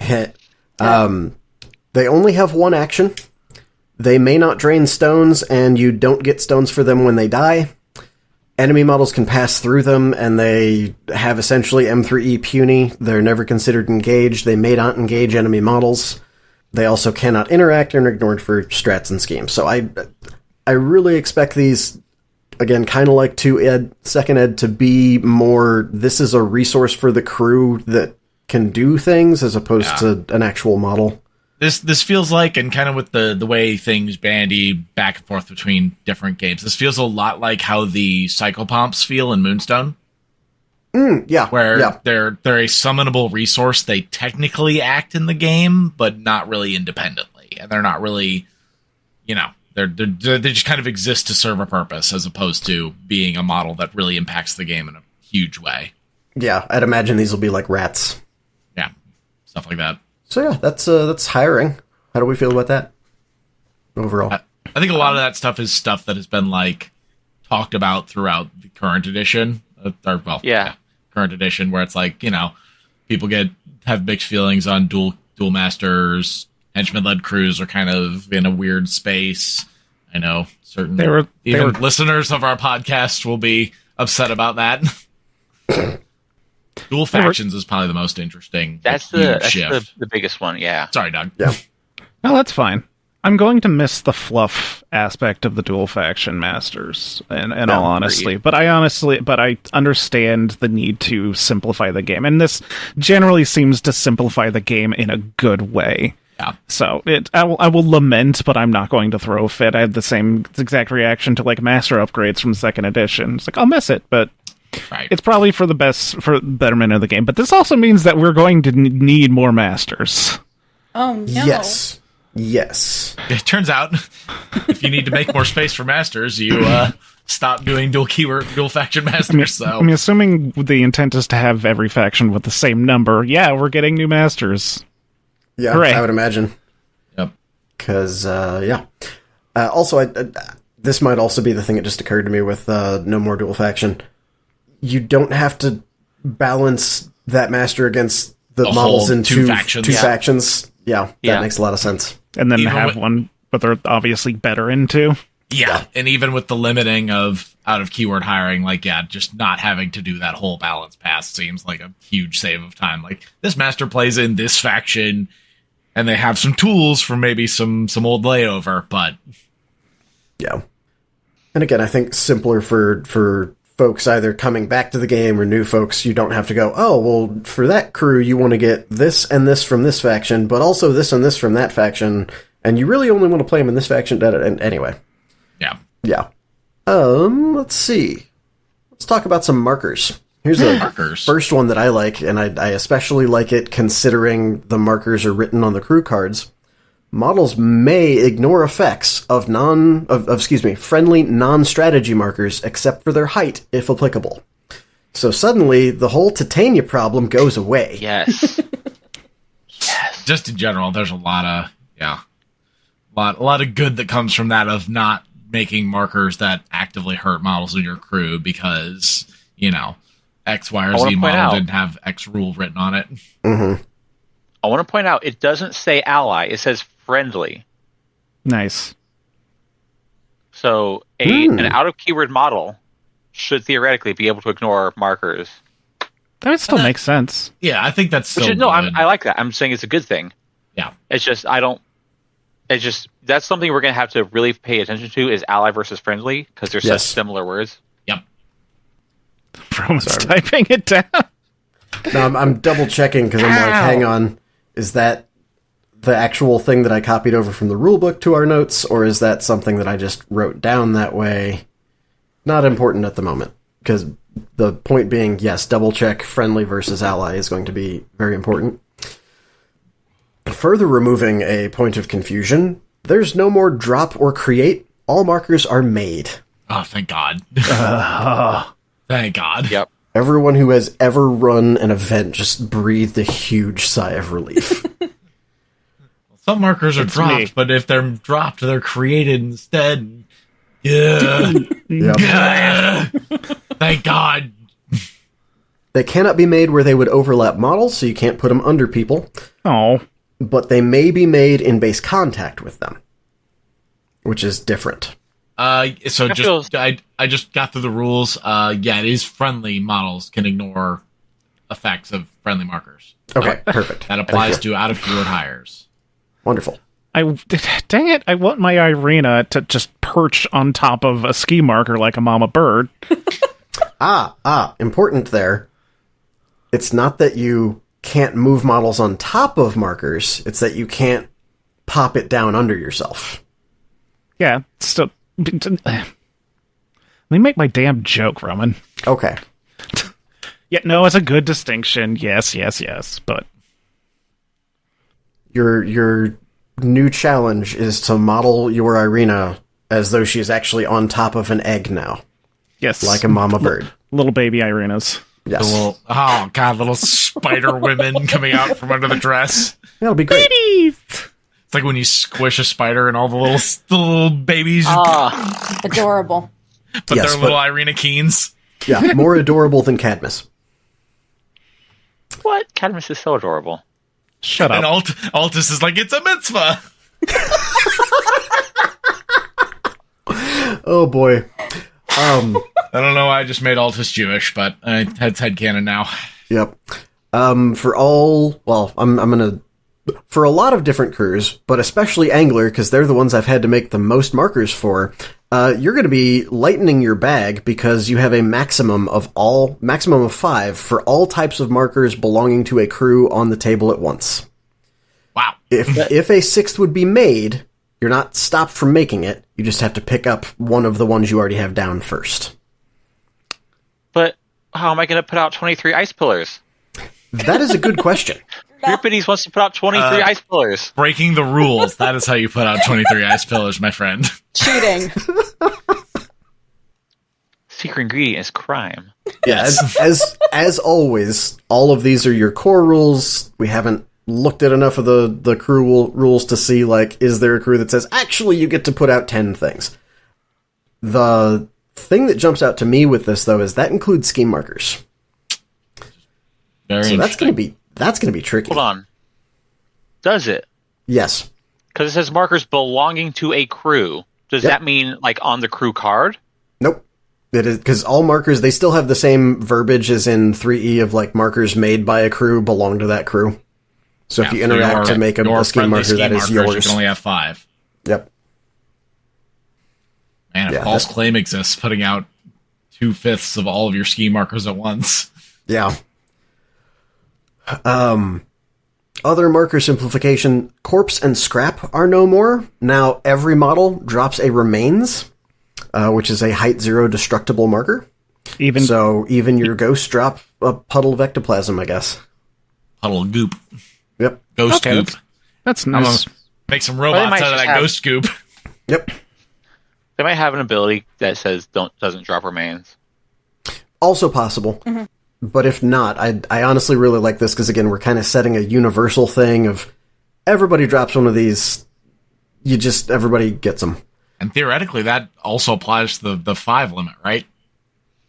They only have 1 action. They may not drain stones, and you don't get stones for them when they die. Enemy models can pass through them, and they have essentially M4E puny. They're never considered engaged. They may not engage enemy models. They also cannot interact and are ignored for strats and schemes. So I really expect these, again, kind of like 2ed, ed, to be more, this is a resource for the crew that can do things, as opposed to an actual model. This feels like, and kind of with the way things bandy back and forth between different games, this feels a lot like how the Psychopomps feel in Moonstone. Where they're a summonable resource. They technically act in the game, but not really independently. And they're not really, they just kind of exist to serve a purpose, as opposed to being a model that really impacts the game in a huge way. Yeah, I'd imagine these will be like rats. Yeah, stuff like that. So yeah, that's hiring. How do we feel about that overall? I think a lot of that stuff is stuff that has been like talked about throughout the current edition, current edition, where it's like, people have mixed feelings on dual masters. Henchman-led crews are kind of in a weird space. I know certain listeners of our podcast will be upset about that. Dual factions is probably the most interesting. That's the biggest one, yeah. Sorry, Doug. Yeah. No, that's fine. I'm going to miss the fluff aspect of the dual faction masters, in all honesty. But I understand the need to simplify the game, and this generally seems to simplify the game in a good way. Yeah. So I will lament, but I'm not going to throw a fit. I had the same exact reaction to like master upgrades from second edition. It's like I'll miss it, but Right. it's probably for the betterment of the game. But this also means that we're going to need more masters. Oh no. Yes. It turns out, if you need to make more space for masters, you stop doing dual faction masters. So I mean, assuming the intent is to have every faction with the same number, yeah, we're getting new masters. Yeah, Hooray. I would imagine. Yep. Because, also, this might also be the thing that just occurred to me with no more dual faction. You don't have to balance that master against the models whole in two two factions. factions. Yeah, that Yeah. makes a lot of sense. And then Even have with- one, but they're obviously better into. yeah, and even with the limiting of out of keyword hiring, like just not having to do that whole balance pass seems like a huge save of time. Like this master plays in this faction, and they have some tools for maybe some old layover, but Yeah. And again, I think simpler for folks either coming back to the game or new folks, you don't have to go, oh, well, for that crew, you want to get this and this from this faction, but also this and this from that faction, and you really only want to play them in this faction. And anyway. yeah. Yeah. Let's see. Let's talk about some markers. Here's the Markers. first one that I like, and I especially like it considering the markers are written on the crew cards. Models may ignore effects of friendly non-strategy markers except for their height, if applicable. So suddenly, the whole Titania problem goes away. Yes. Just in general, there's a lot of good that comes from that of not making markers that actively hurt models in your crew because, X, Y, or I wanna Z point model out- didn't have X rule written on it. Mm-hmm. I want to point out, it doesn't say ally, it says friendly. Nice. So an out-of-keyword model should theoretically be able to ignore markers. That would still make sense. Yeah, I think that's Which still is, no, good. I like that. I'm saying it's a good thing. Yeah. It's just, that's something we're going to have to really pay attention to is ally versus friendly, because they're Yes. such similar words. Yep. Roman's typing it down. No, I'm double checking because I'm like, hang on, is that the actual thing that I copied over from the rulebook to our notes, or is that something that I just wrote down that way? Not important at the moment, because the point being, yes, double check friendly versus ally is going to be very important. Further removing a point of confusion, there's no more drop or create. All markers are made. Oh, thank God. Thank God. Yep. Everyone who has ever run an event just breathed a huge sigh of relief. Some markers are It's dropped, me. but if they're dropped, they're created instead. Yeah. Yep. Thank God. They cannot be made where they would overlap models, so you can't put them under people, Oh, but they may be made in base contact with them, which is different. So That feels- I just got through the rules. It is friendly models can ignore effects of friendly markers. Okay, perfect. That applies Thank you. to out of keyword hires. Wonderful. dang it! I want my Irina to just perch on top of a ski marker like a mama bird. Important there. It's not that you can't move models on top of markers, it's that you can't pop it down under yourself. Yeah, still. Let me make my damn joke, Roman. Okay. Yeah, no, it's a good distinction. Yes, but Your new challenge is to model your Irina as though she's actually on top of an egg now, yes, like a mama bird. little baby Irinas. Yes. Little spider women coming out from under the dress. That'll be great. It's like when you squish a spider and all the little babies, Adorable. but yes, they're little Irina Keens. Yeah, more adorable than Cadmus. What? Cadmus is so adorable. Shut And up. Altus is like, it's a mitzvah. Oh boy. I don't know why I just made Altus Jewish, but it's headcanon now. Yep. For a lot of different crews, but especially Angler, because they're the ones I've had to make the most markers for, you're going to be lightening your bag because you have a maximum of 5 for all types of markers belonging to a crew on the table at once. Wow. If a sixth would be made, you're not stopped from making it. You just have to pick up one of the ones you already have down first. But how am I going to put out 23 ice pillars? That is a good question. Euripides wants to put out 23 ice pillars. Breaking the rules. That is how you put out 23 ice pillars, my friend. Cheating. Secret ingredient is crime. Yeah, as always, all of these are your core rules. We haven't looked at enough of the crew rules to see, like, is there a crew that says, actually, you get to put out 10 things? The thing that jumps out to me with this, though, is that includes scheme markers. Very So that's going to be tricky. Hold on. Does it? Yes. Because it says markers belonging to a crew. Does that mean, like, on the crew card? Nope. It is, because all markers, they still have the same verbiage as in 3E of, like, markers made by a crew belong to that crew. So if you interact to make a scheme marker, that is yours. You can only have 5. Yep. Man, if false claim exists, putting out 2/5 of all of your scheme markers at once. Yeah. Other marker simplification, corpse and scrap are no more. Now every model drops a remains, which is a height 0 destructible marker. Even your ghosts drop a puddle of ectoplasm, I guess. Puddle of goop. Yep. Ghost goop. That's nice. Make some robots out of that ghost goop. Yep. They might have an ability that says doesn't drop remains. Also possible. Mm-hmm. But if not, I honestly really like this because, again, we're kind of setting a universal thing of everybody drops one of these, everybody gets them. And theoretically, that also applies to the 5 limit, right?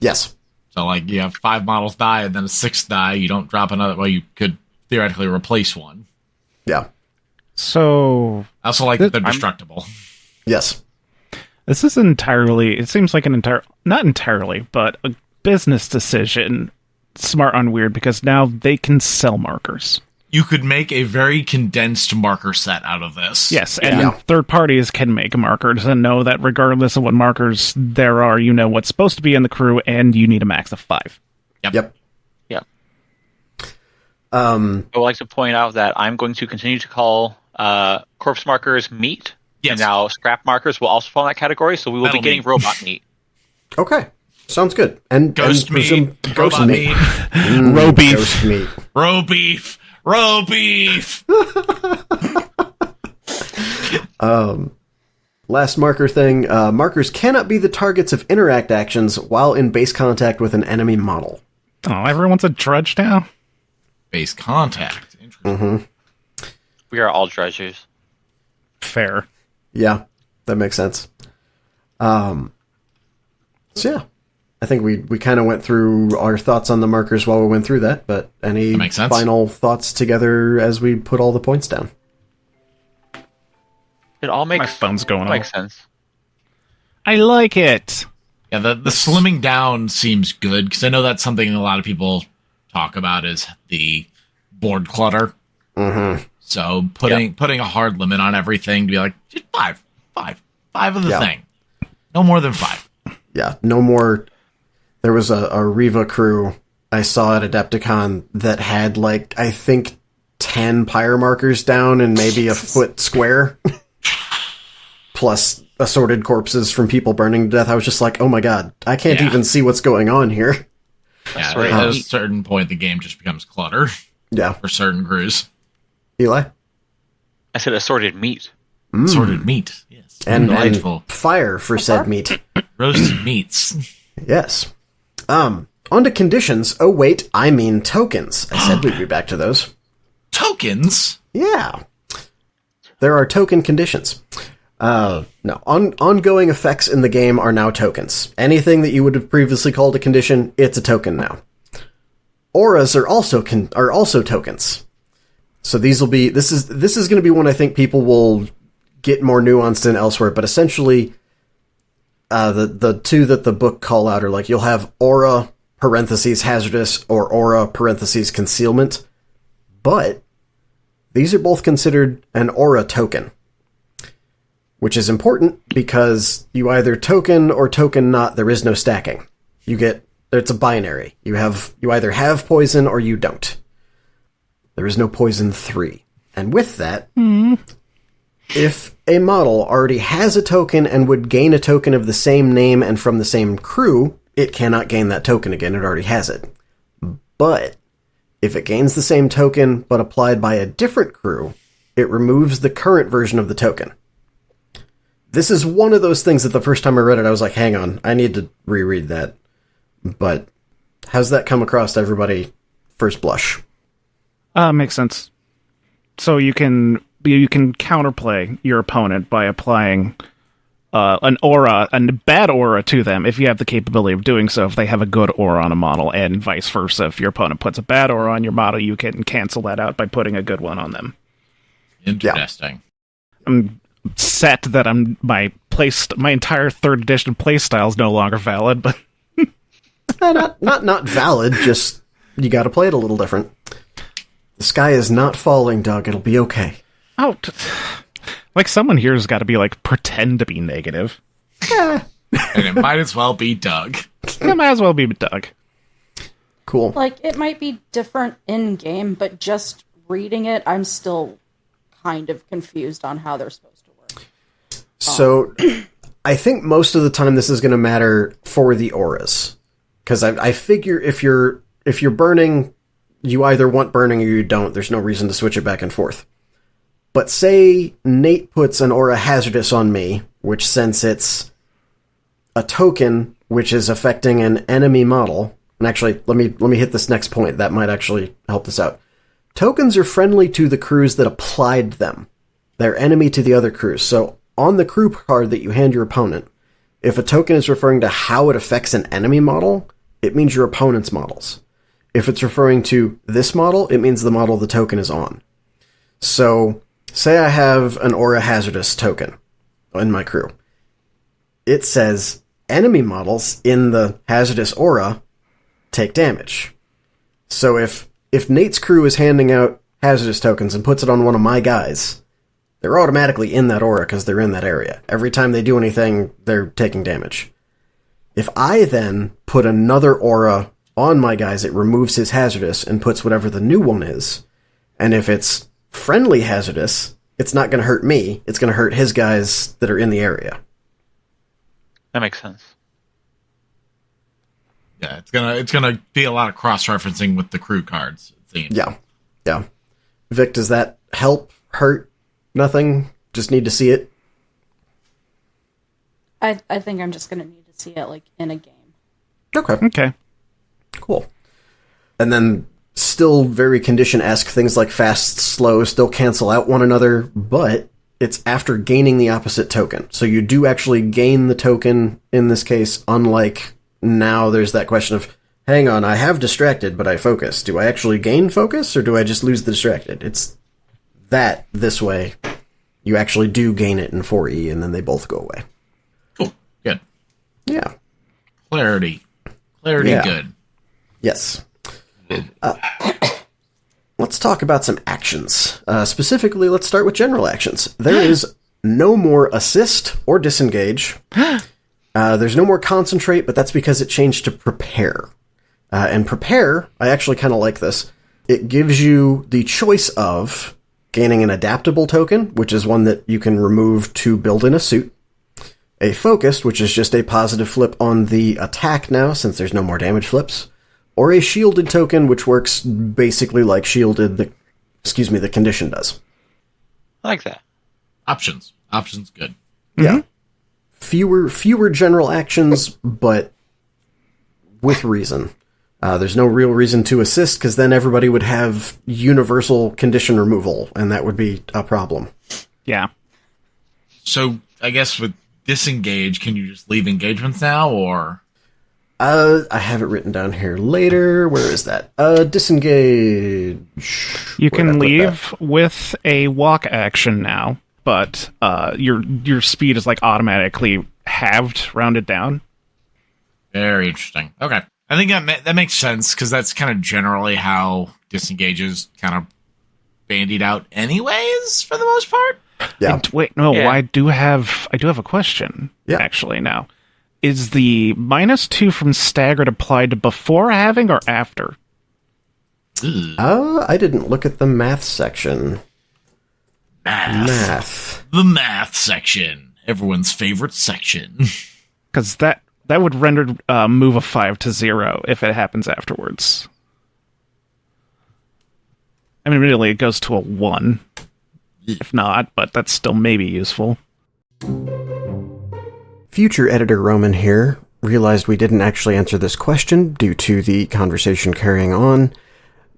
Yes. So, like, you have 5 models die, and then a 6th die, you don't drop another, well, you could theoretically replace one. Yeah. So... I also like that they're destructible. Yes. This is it seems like not entirely, but a business decision, smart on Wyrd, because now they can sell markers. You could make a very condensed marker set out of this. Yes, and third parties can make markers and know that regardless of what markers there are, you know what's supposed to be in the crew, and you need a max of 5. Yep. I would like to point out that I'm going to continue to call corpse markers meat. Yes. And now scrap markers will also fall in that category, so we will be getting robot meat. Okay. Sounds good. And ghost meat. Ghost meat. Row beef. Ghost meat. Row beef. Row beef. Last marker thing. Markers cannot be the targets of interact actions while in base contact with an enemy model. Oh, everyone's a drudge now? Base contact. Interesting. Mm-hmm. We are all drudgers. Fair. Yeah, that makes sense. So yeah, I think we kind of went through our thoughts on the markers while we went through that, but any final thoughts together as we put all the points down? It all makes My phone's going makes off. sense. I like it. Yeah, the slimming down seems good, because I know that's something a lot of people talk about is the board clutter. Mm-hmm. So putting a hard limit on everything to be like, just 5 of the thing. No more than 5. Yeah, no more. There was a Riva crew I saw at Adepticon that had, like, I think 10 pyre markers down and maybe a foot square. Plus assorted corpses from people burning to death. I was just like, oh my god, I can't even see what's going on here. Yeah, at a certain point, the game just becomes clutter. Yeah. For certain crews. Eli? I said assorted meat. Assorted meat. Yes. And Delightful. Fire for said meat. Roasted meats. Yes. On to conditions. Oh, wait, I mean tokens. I said we'd be back to those. Tokens? Yeah. There are token conditions. No. Ongoing effects in the game are now tokens. Anything that you would have previously called a condition, it's a token now. Auras are also tokens. So these will be... This is going to be one I think people will get more nuanced in elsewhere, but essentially... the two that the book call out are like, you'll have aura, parentheses, hazardous, or aura, parentheses, concealment. But these are both considered an aura token. Which is important because you either token or token not, there is no stacking. It's a binary. You either have poison or you don't. There is no poison 3. And with that, if a model already has a token and would gain a token of the same name and from the same crew, it cannot gain that token again. It already has it. But if it gains the same token but applied by a different crew, it removes the current version of the token. This is one of those things that the first time I read it, I was like, hang on, I need to reread that. But how's that come across to everybody first blush? Makes sense. So you can counterplay your opponent by applying an aura, a bad aura to them if you have the capability of doing so, if they have a good aura on a model, and vice versa. If your opponent puts a bad aura on your model, you can cancel that out by putting a good one on them. Interesting. I'm set that my entire 3rd edition playstyle is no longer valid, but not valid, just you gotta play it a little different. The sky is not falling, Doug. It'll be okay. Oh, like someone here has got to be like pretend to be negative. And it might as well be Doug. It might as well be Doug. Cool. Like, it might be different in-game, but just reading it, I'm still kind of confused on how they're supposed to work. So, I think most of the time this is going to matter for the auras. Because I figure if you're burning, you either want burning or you don't. There's no reason to switch it back and forth. But say Nate puts an aura hazardous on me, which since it's a token which is affecting an enemy model, and actually let me hit this next point, that might actually help this out. Tokens are friendly to the crews that applied them. They're enemy to the other crews. So on the crew card that you hand your opponent, if a token is referring to how it affects an enemy model, it means your opponent's models. If it's referring to this model, it means the model the token is on. So say I have an aura hazardous token in my crew. It says enemy models in the hazardous aura take damage. So if Nate's crew is handing out hazardous tokens and puts it on one of my guys, they're automatically in that aura because they're in that area. Every time they do anything, they're taking damage. If I then put another aura on my guys, it removes his hazardous and puts whatever the new one is. And if it's friendly hazardous, it's not going to hurt me. It's going to hurt his guys that are in the area. That makes sense. Yeah, it's gonna be a lot of cross-referencing with the crew cards, it seems. Yeah. Vic, does that help, hurt, nothing? Just need to see it? I think I'm just going to need to see it, like, in a game. Okay. Cool. And then still very condition-esque, things like fast, slow still cancel out one another, but it's after gaining the opposite token. So you do actually gain the token in this case, unlike now there's that question of, hang on, I have distracted, but I focus. Do I actually gain focus, or do I just lose the distracted? It's that this way. You actually do gain it in 4E, and then they both go away. Cool. Good. Yeah. Clarity, Yeah. good. Yes. Let's talk about some actions. Specifically, let's start with general actions. There is no more assist or disengage. There's no more concentrate, but that's because it changed to prepare. And prepare, I actually kind of like this. It gives you the choice of gaining an adaptable token, which is one that you can remove to build in a suit. A focused, which is just a positive flip on the attack now, since there's no more damage flips. Or a shielded token, which works basically like shielded, the condition does. I like that. Options good. Yeah. Fewer general actions, but with reason. There's no real reason to assist, because then everybody would have universal condition removal, and that would be a problem. Yeah. So, I guess with disengage, can you just leave engagements now, or? I have it written down here later. Where is that? Disengage. You can leave with a walk action now, but your speed is like automatically halved, rounded down. Very interesting. Okay. I think that makes sense, because that's kind of generally how disengages kind of bandied out anyways, for the most part. Yeah. And wait, no, Yeah. I do have a question, actually, now. Is the -2 from staggered applied before halving or after? I didn't look at the math section. Math. The math section. Everyone's favorite section. Because that would render move a 5 to 0 if it happens afterwards. I mean, really, it goes to a 1. If not, but that's still maybe useful. Future editor Roman here realized we didn't actually answer this question due to the conversation carrying on.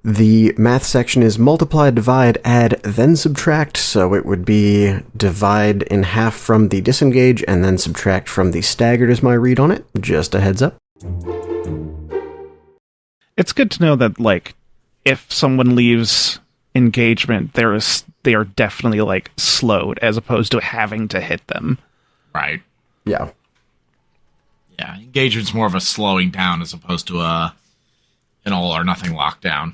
The math section is multiply, divide, add, then subtract, so it would be divide in half from the disengage and then subtract from the staggered is my read on it. Just a heads up. It's good to know that, like, if someone leaves engagement, they are definitely, like, slowed as opposed to having to hit them. Right. Yeah. Yeah, engagement's more of a slowing down as opposed to an all or nothing lockdown.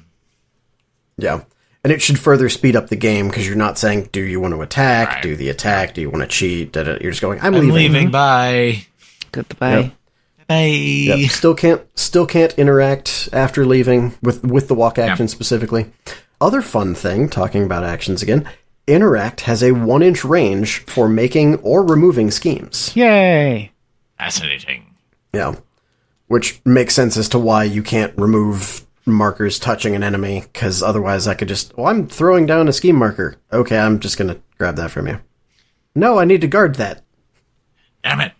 Yeah. And it should further speed up the game because you're not saying, do you want to attack? Right. Do the attack? Do you want to cheat? You're just going, I'm leaving. leaving. Bye. Goodbye. Yep. Bye. Yep. Still can't interact after leaving with the walk action specifically. Other fun thing, talking about actions again, interact has a 1-inch range for making or removing schemes. Yay! Fascinating. Yeah. Which makes sense as to why you can't remove markers touching an enemy, because otherwise I could just, I'm throwing down a scheme marker. Okay, I'm just going to grab that from you. No, I need to guard that. Damn it.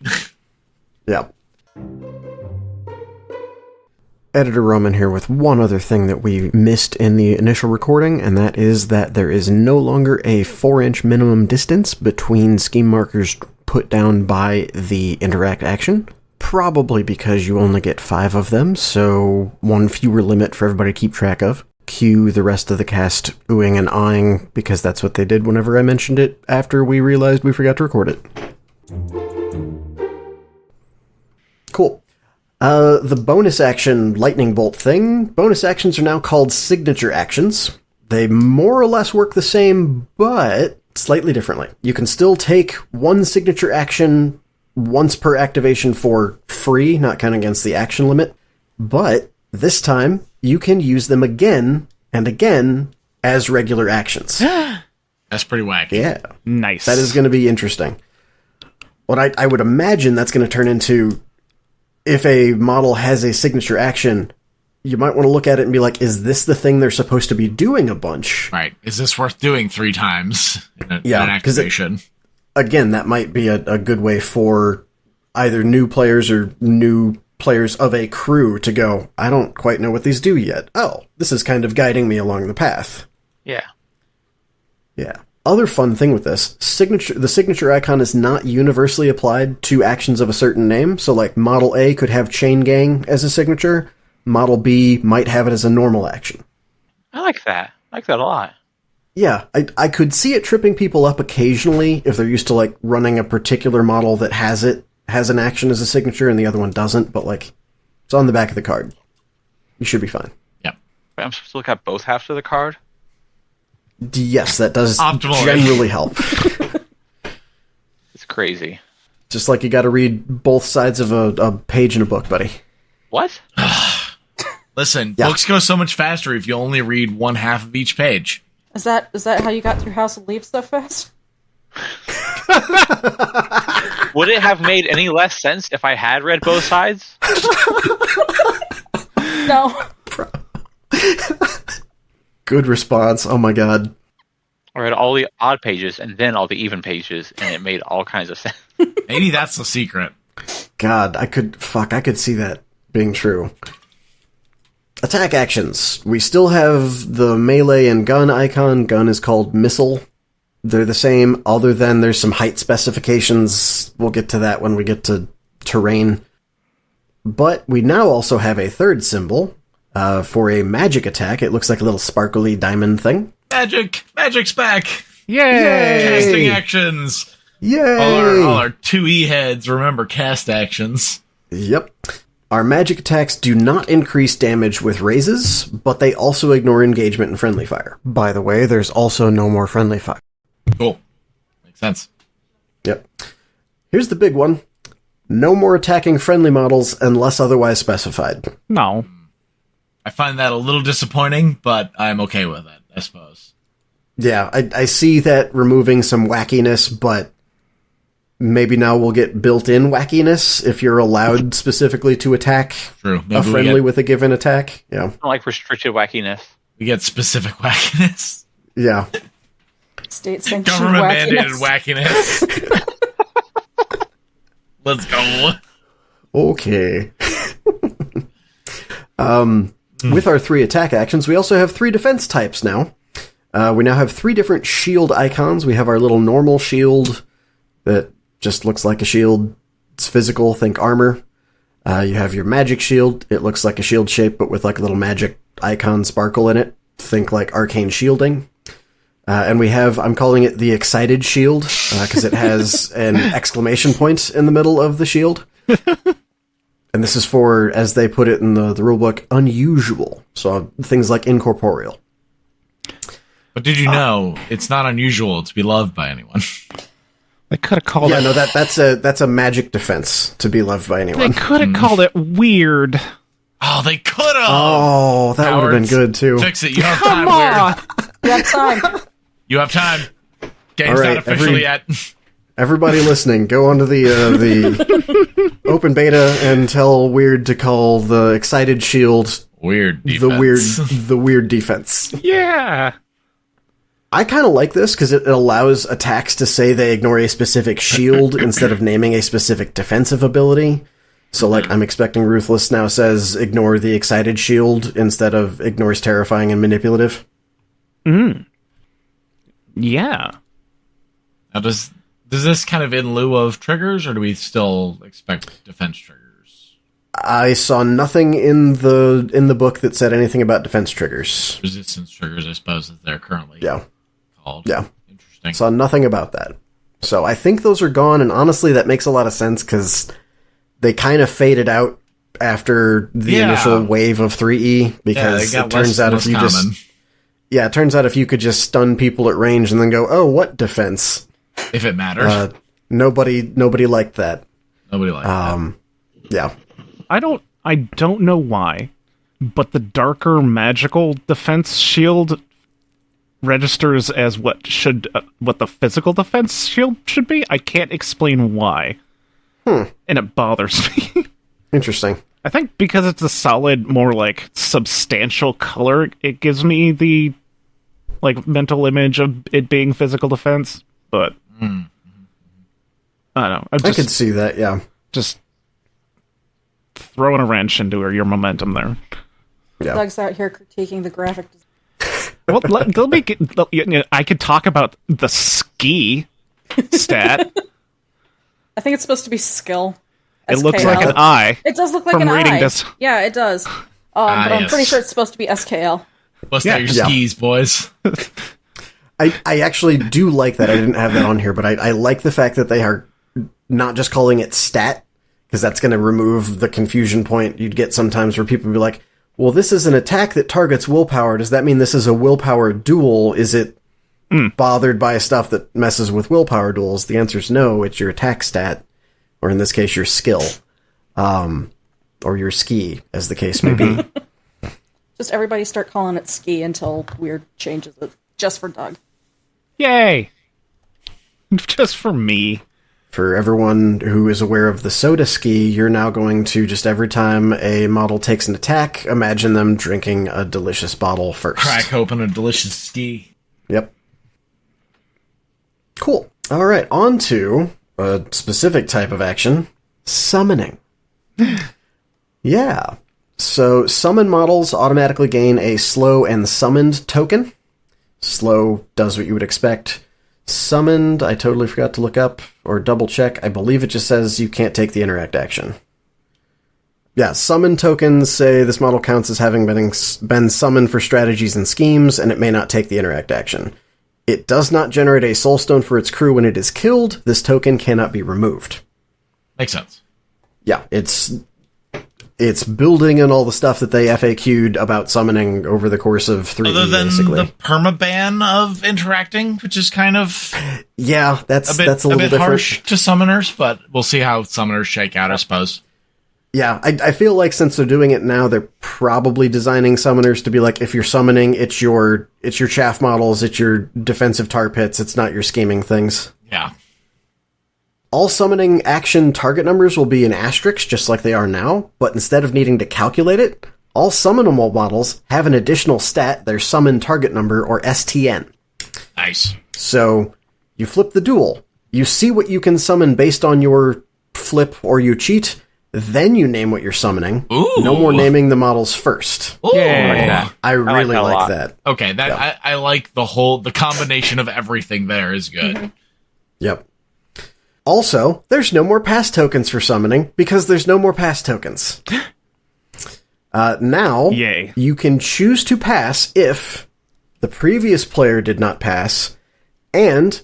Yeah. Editor Roman here with one other thing that we missed in the initial recording, and that is that there is no longer a 4-inch minimum distance between scheme markers put down by the interact action. Probably because you only get 5 of them, so one fewer limit for everybody to keep track of. Cue the rest of the cast oohing and ahhing, because that's what they did whenever I mentioned it after we realized we forgot to record it. Cool. The bonus action lightning bolt thing, bonus actions are now called signature actions. They more or less work the same, but slightly differently. You can still take one signature action once per activation for free, not counting against the action limit, but this time you can use them again and again as regular actions. That's pretty wacky. Yeah. Nice. That is going to be interesting. What I would imagine that's going to turn into, if a model has a signature action, you might want to look at it and be like, is this the thing they're supposed to be doing a bunch? Right. Is this worth doing 3 times in an activation? Again, that might be a good way for either new players or new players of a crew to go, I don't quite know what these do yet. Oh, this is kind of guiding me along the path. Yeah. Yeah. Other fun thing with this, the signature icon is not universally applied to actions of a certain name. So like Model A could have Chain Gang as a signature. Model B might have it as a normal action. I like that. I like that a lot. Yeah, I could see it tripping people up occasionally if they're used to like running a particular model that has an action as a signature and the other one doesn't, but like it's on the back of the card. You should be fine. Yep. Wait, I'm supposed to look at both halves of the card? Yes, that does Optimally. generally help. It's crazy. Just like you got to read both sides of a page in a book, buddy. What? Listen, Yeah. books go so much faster if you only read one half of each page. Is that how you got through House of Leaves so fast? Would it have made any less sense if I had read both sides? No. Good response. Oh my god. I read all the odd pages and then all the even pages, and it made all kinds of sense. Maybe that's the secret. God, I could see that being true. Attack actions. We still have the melee and gun icon. Gun is called missile. They're the same, other than there's some height specifications. We'll get to that when we get to terrain. But we now also have a third symbol for a magic attack. It looks like a little sparkly diamond thing. Magic's back. Yay! Casting actions. Yay! All our 2E heads remember cast actions. Yep. Our magic attacks do not increase damage with raises, but they also ignore engagement and friendly fire. By the way, there's also no more friendly fire. Cool. Makes sense. Yep. Here's the big one. No more attacking friendly models unless otherwise specified. No. I find that a little disappointing, but I'm okay with it, I suppose. Yeah, I see that removing some wackiness, but maybe now we'll get built-in wackiness if you're allowed specifically to attack True. Maybe a friendly with a given attack. Yeah. I don't like restricted wackiness. We get specific wackiness. Yeah. State sanctioned Government mandated wackiness. wackiness. Let's go. Okay. With our 3 attack actions, we also have 3 defense types now. We now have 3 different shield icons. We have our little normal shield that just looks like a shield. It's physical, think armor. You have your magic shield. It looks like a shield shape, but with like a little magic icon sparkle in it. Think like arcane shielding. And we have, I'm calling it the excited shield, because it has an exclamation point in the middle of the shield. And this is for, as they put it in the rulebook, unusual. So things like incorporeal. But did you know it's not unusual to be loved by anyone? They could have called Yeah, it. no, that's a magic defense to be loved by They anyone. could have called it weird. Oh, they could have. Oh, that would have been good too. Fix it. You have Come time, on. Wyrd. You have time. You have time. Game's All right, not official yet. Everybody listening, go onto the open beta and tell Wyrd to call the excited shield Weird defense. the weird defense. Yeah. I kind of like this because it allows attacks to say they ignore a specific shield instead of naming a specific defensive ability. So, like, I'm expecting Ruthless now says ignore the excited shield instead of ignores terrifying and manipulative. Yeah. Now, does this kind of in lieu of triggers, or do we still expect defense triggers? I saw nothing in the book that said anything about defense triggers. Resistance triggers, I suppose, as they're currently called. Yeah. Interesting. Saw nothing about that. So I think those are gone, and honestly, that makes a lot of sense because they kind of faded out after the initial wave of 3E, because it turns out if you it turns out if you could just stun people at range and then go, oh, what defense? If it matters. Nobody liked that. Nobody likes that. Yeah. I don't know why, but the darker magical defense shield registers as what the physical defense shield should be. I can't explain why. And it bothers me. Interesting. I think because it's a solid, more like substantial color, it gives me the like mental image of it being physical defense. But I don't know. I could see that. Yeah. Just throwing a wrench into your momentum there. Yeah. Doug's out here critiquing the graphic design. Well, I could talk about the ski stat. I think it's supposed to be skill. It looks SKL. like an eye. It does look like from an reading eye. this. Yeah, it does. But I'm yes. pretty sure it's supposed to be SKL. Bust out your Yeah. skis, boys. I actually do like that. I didn't have that on here, but I like the fact that they are not just calling it stat, because that's going to remove the confusion point you'd get sometimes where people be like, well, this is an attack that targets willpower. Does that mean this is a willpower duel? Is it bothered by stuff that messes with willpower duels? The answer is no. It's your attack stat, or in this case, your skill, or your ski, as the case may be. Just everybody start calling it ski until Wyrd changes it. Just for Doug. Yay! Just for me. For everyone who is aware of the soda ski, you're now going to just every time a model takes an attack, imagine them drinking a delicious bottle first. Crack open a delicious ski. Yep. Cool. All right, on to a specific type of action, summoning. Yeah. So summon models automatically gain a slow and summoned token. Slow does what you would expect. Summoned, I totally forgot to look up or double check. I believe it just says you can't take the interact action. Yeah, summon tokens say this model counts as having been summoned for strategies and schemes, and it may not take the interact action. It does not generate a soulstone for its crew when it is killed. This token cannot be removed. Makes sense. Yeah, it's building and all the stuff that they FAQ'd about summoning over the course of 3E, Other than basically. the permaban of interacting, which is kind of Yeah, that's a a little bit different. harsh to summoners, but we'll see how summoners shake out, I suppose. Yeah, I feel like since they're doing it now, they're probably designing summoners to be like, if you're summoning, it's your chaff models, it's your defensive tar pits, it's not your scheming things. Yeah. All summoning action target numbers will be an asterisk, just like they are now, but instead of needing to calculate it, all summonable models have an additional stat, their summon target number, or STN. Nice. So, you flip the duel, you see what you can summon based on your flip or you cheat, then you name what you're summoning. Ooh. No more naming the models first. Ooh. Yeah. I really like like that that. Okay, I like the combination of everything there is good. Yep. Also, there's no more pass tokens for summoning because there's no more pass tokens. Now, Yay. you can choose to pass if the previous player did not pass, and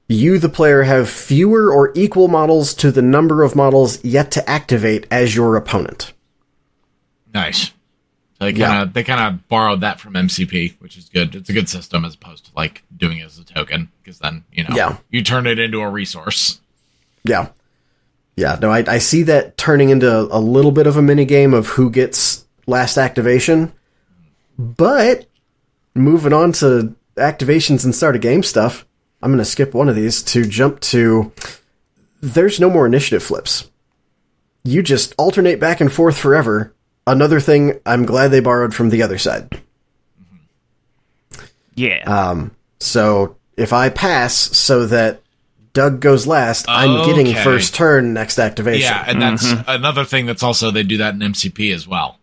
you, the player, have fewer or equal models to the number of models yet to activate as your opponent. Nice. So they kind of borrowed that from MCP, which is good. It's a good system as opposed to like doing it as a token, because then you turn it into a resource. Yeah. Yeah, no, I see that turning into a little bit of a mini game of who gets last activation, but moving on to activations and start a game stuff, I'm going to skip one of these to jump to, there's no more initiative flips. You just alternate back and forth forever. Another thing I'm glad they borrowed from the other side. Yeah. So if I pass so that Doug goes last, I'm getting first turn next activation. Yeah, and that's another thing that's also, they do that in MCP as well.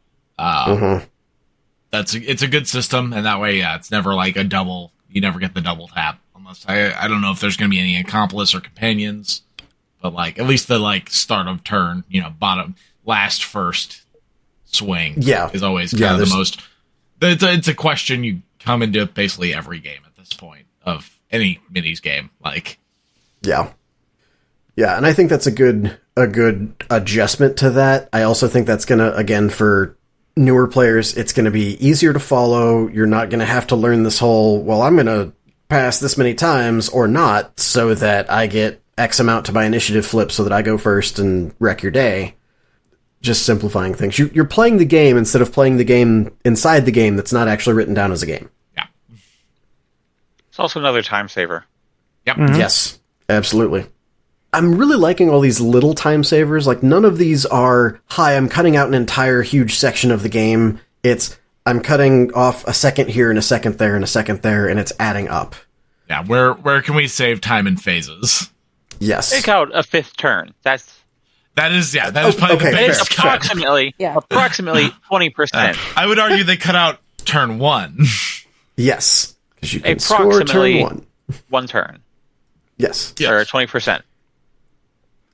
It's a good system, and that way, it's never like a double, you never get the double tap. Unless, I don't know if there's going to be any accomplice or companions, but like, at least the like start of turn, bottom, last, first swing is always kind of the most, it's a question you come into basically every game at this point of any minis game, like. Yeah. Yeah, and I think that's a good adjustment to that. I also think that's going to, again, for newer players, it's going to be easier to follow. You're not going to have to learn this whole, well, I'm going to pass this many times or not so that I get X amount to my initiative flip so that I go first and wreck your day. Just simplifying things. You're playing the game instead of playing the game inside the game that's not actually written down as a game. Yeah. It's also another time saver. Yep. Mm-hmm. Yes, absolutely. I'm really liking all these little time savers. Like, none of these are, hi, I'm cutting out an entire huge section of the game. It's, I'm cutting off a second here and a second there and a second there, and it's adding up. Yeah, where can we save time in phases? Yes. Take out a fifth turn. That is probably the biggest it's approximately 20%. I would argue they cut out turn one. Yes. Because you can score turn one. One turn. Yes. Or 20%.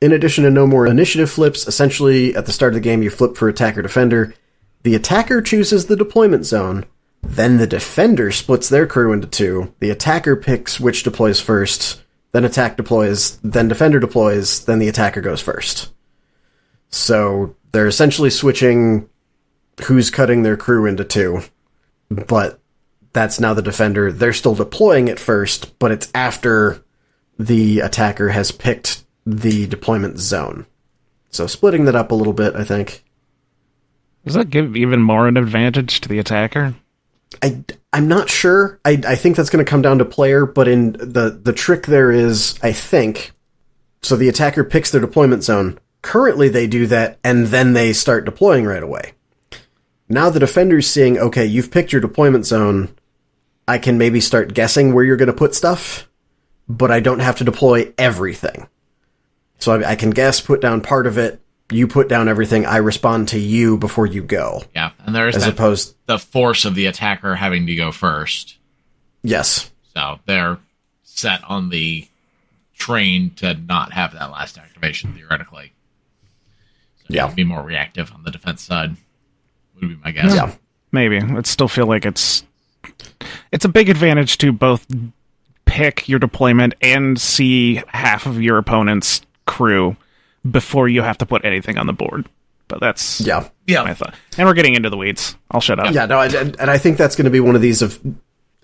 In addition to no more initiative flips, essentially at the start of the game you flip for attacker defender. The attacker chooses the deployment zone, then the defender splits their crew into two. The attacker picks which deploys first, then attack deploys, then defender deploys, then the attacker goes first. So they're essentially switching who's cutting their crew into two, but that's now the defender. They're still deploying it first, but it's after the attacker has picked the deployment zone. So splitting that up a little bit, I think. Does that give even more an advantage to the attacker? I'm not sure. I think that's going to come down to player, but in the trick there is, I think, so the attacker picks their deployment zone. Currently they do that, and then they start deploying right away. Now the defender's seeing, okay, you've picked your deployment zone, I can maybe start guessing where you're going to put stuff, but I don't have to deploy everything. So I can guess, put down part of it, you put down everything, I respond to you before you go. Yeah, and there's the force of the attacker having to go first. Yes. So they're set on the train to not have that last activation, theoretically. So yeah. Be more reactive on the defense side, would be my guess. Yeah. Maybe. I'd still feel like it's a big advantage to both pick your deployment and see half of your opponent's crew before you have to put anything on the board. But that's my thought. And we're getting into the weeds. I'll shut up. Yeah, no, and I think that's going to be one of these of,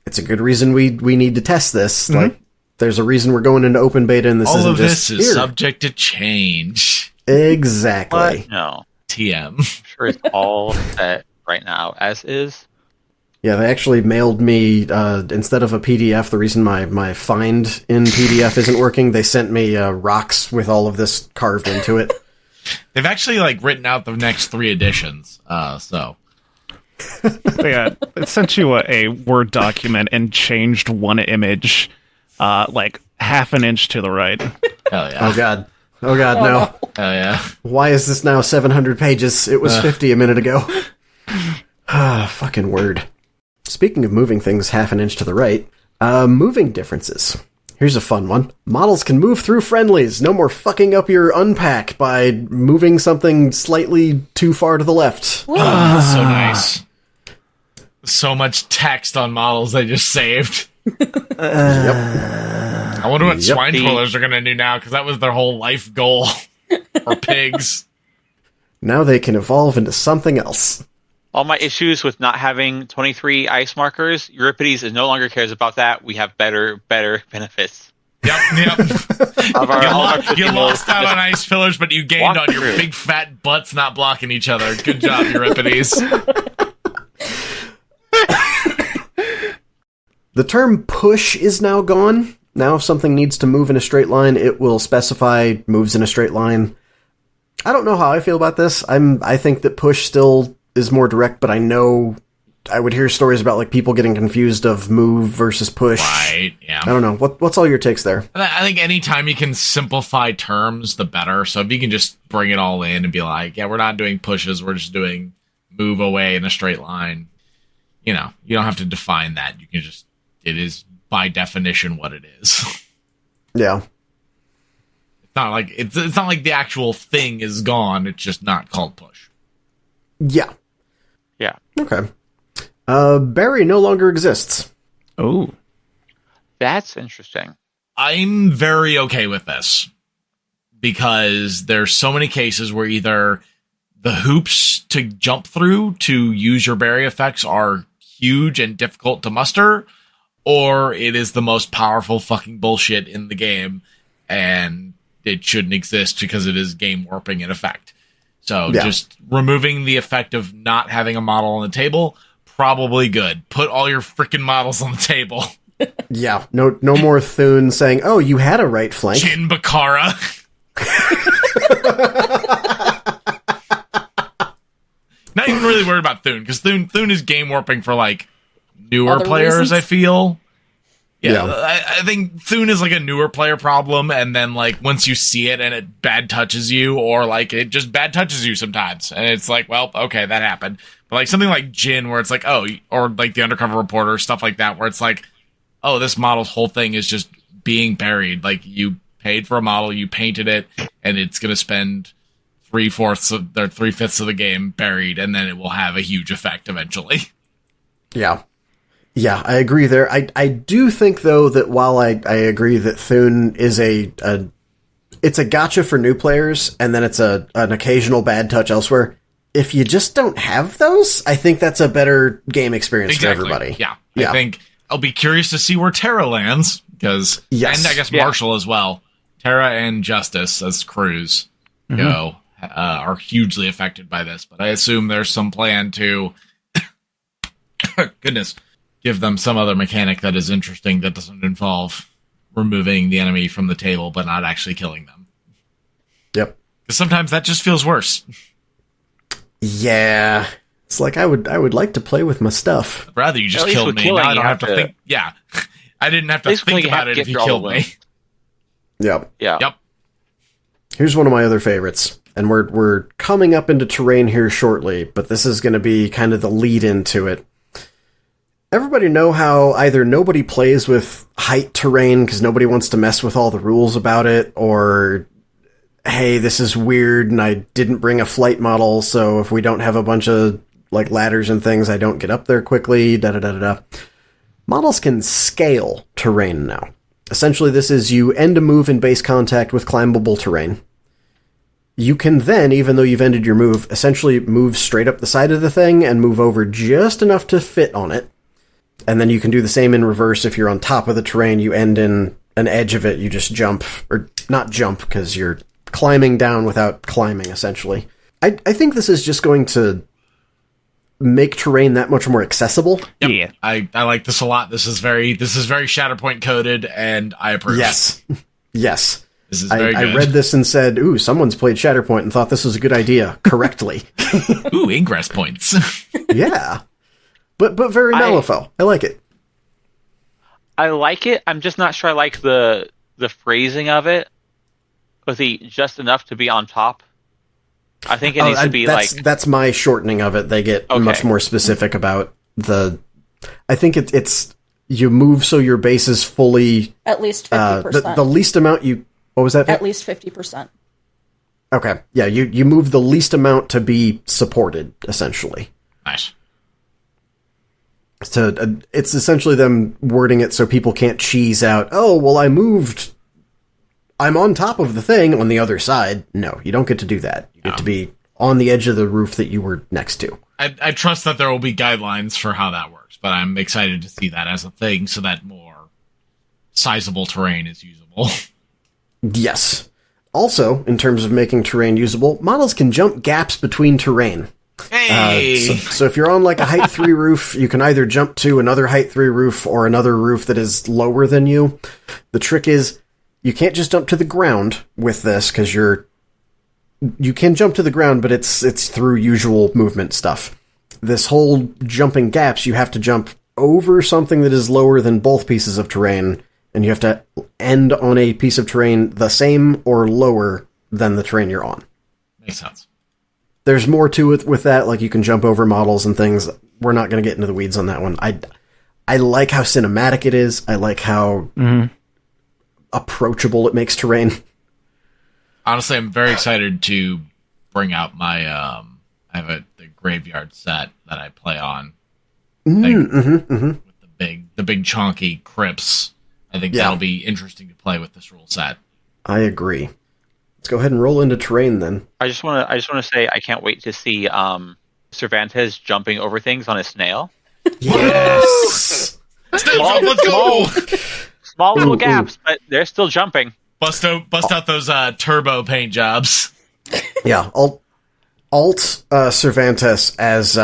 it's a good reason we need to test this. Mm-hmm. Like, there's a reason we're going into open beta, and this all isn't of this just is subject to change. Exactly. What? No. TM. Sure, it's all set right now as is. Yeah, they actually mailed me, instead of a PDF, the reason my find in PDF isn't working, they sent me rocks with all of this carved into it. They've actually written out the next 3 editions. So Yeah, it sent you a Word document and changed one image, half an inch to the right. hell yeah. Oh god, no. Hell yeah. Why is this now 700 pages? It was 50 a minute ago. Fucking Word. Speaking of moving things half an inch to the right, moving differences. Here's a fun one. Models can move through friendlies. No more fucking up your unpack by moving something slightly too far to the left. So nice. So much text on models they just saved. Yep. I wonder what swine twirlers are going to do now, because that was their whole life goal. Or pigs. Now they can evolve into something else. All my issues with not having 23 ice markers, Euripides no longer cares about that. We have better benefits. Yep. You lost out on ice pillars, but you gained on your big fat butts not blocking each other. Good job, Euripides. The term push is now gone. Now if something needs to move in a straight line, it will specify moves in a straight line. I don't know how I feel about this. I think that push still is more direct, but I know I would hear stories about people getting confused of move versus push. Right, yeah. I don't know. What's all your takes there? I think anytime you can simplify terms, the better. So if you can just bring it all in and be like, yeah, we're not doing pushes, we're just doing move away in a straight line. You don't have to define that. You can just, it is by definition what it is. Yeah. It's not like the actual thing is gone, it's just not called push. Yeah. Yeah. Okay. Barry no longer exists. Oh. That's interesting. I'm very okay with this, because there's so many cases where either the hoops to jump through to use your berry effects are huge and difficult to muster, or it is the most powerful fucking bullshit in the game, and it shouldn't exist because it is game warping in effect. So just removing the effect of not having a model on the table, probably good. Put all your freaking models on the table. Yeah, no more Thune saying, "Oh, you had a right flank." Jin Bakara. Not even really worried about Thune, because Thune is game warping for newer Other players. reasons? I feel. Yeah. I think Thune is a newer player problem, and then once you see it and it bad touches you, or it just bad touches you sometimes, and it's well, okay, that happened. But something like Jin, where it's or the Undercover Reporter, stuff like that, where it's oh, this model's whole thing is just being buried. You paid for a model, you painted it, and it's gonna spend 3/5 of the game buried, and then it will have a huge effect eventually. Yeah. Yeah, I agree there. I do think, though, that while I agree that Thune is it's a gotcha for new players, and then it's an occasional bad touch elsewhere, if you just don't have those, I think that's a better game experience for everybody. Yeah. I think I'll be curious to see where Terra lands, because, and I guess Marshall as well. Terra and Justice as crews are hugely affected by this, but I assume there's some plan to give them some other mechanic that is interesting that doesn't involve removing the enemy from the table but not actually killing them. Yep. Because sometimes that just feels worse. Yeah. It's I would like to play with my stuff. I'd rather you just killed me. Now I don't have to think. Yeah. I didn't have to think about it if you killed me. Yep. Yeah. Yep. Here's one of my other favorites. And we're coming up into terrain here shortly, but this is going to be kind of the lead into it. Everybody know how either nobody plays with height terrain because nobody wants to mess with all the rules about it, or, hey, this is weird and I didn't bring a flight model, so if we don't have a bunch of ladders and things, I don't get up there quickly, da-da-da-da-da. Models can scale terrain now. Essentially, this is you end a move in base contact with climbable terrain. You can then, even though you've ended your move, essentially move straight up the side of the thing and move over just enough to fit on it. And then you can do the same in reverse. If you're on top of the terrain, you end in an edge of it, you just jump, or not jump, because you're climbing down without climbing, essentially. I think this is just going to make terrain that much more accessible. Yep. Yeah. I like this a lot. This is very Shatterpoint coded, and I approve. Yes. Yes. This is very good. I read this and said, ooh, someone's played Shatterpoint and thought this was a good idea correctly. Ooh, ingress points. Yeah. But very Malifaux. I like it. I like it. I'm just not sure I like the phrasing of it. With the just enough to be on top. I think it needs to be that's my shortening of it. They get much more specific about the. I think it's you move so your base is fully At least 50%. the least amount you. What was that? At least 50%. Okay, yeah, you move the least amount to be supported essentially. Nice. So it's essentially them wording it so people can't cheese out. Oh well, I'm on top of the thing on the other side. No, you don't get to do that. You get to be on the edge of the roof that you were next to. I trust that there will be guidelines for how that works, but I'm excited to see that as a thing so that more sizable terrain is usable. Yes. Also, in terms of making terrain usable, models can jump gaps between terrain. Hey! So if you're on like a height 3 roof, you can either jump to another height 3 roof or another roof that is lower than you. The trick is, you can't just jump to the ground with this, because you can jump to the ground, but it's through usual movement stuff. This whole jumping gaps, you have to jump over something that is lower than both pieces of terrain, and you have to end on a piece of terrain the same or lower than the terrain you're on. Makes sense. There's more to it with that, like you can jump over models and things. We're not going to get into the weeds on that one. I like how cinematic it is. I like how approachable it makes terrain. Honestly, I'm very excited to bring out my I have the graveyard set that I play on. With the big chunky crypts. I think that'll be interesting to play with this rule set. I agree. Let's go ahead and roll into terrain then. I just want to say I can't wait to see Cervantes jumping over things on a snail. Yes. Let's go. Small little gaps, but they're still jumping. Bust out those turbo paint jobs. Yeah, alt Cervantes as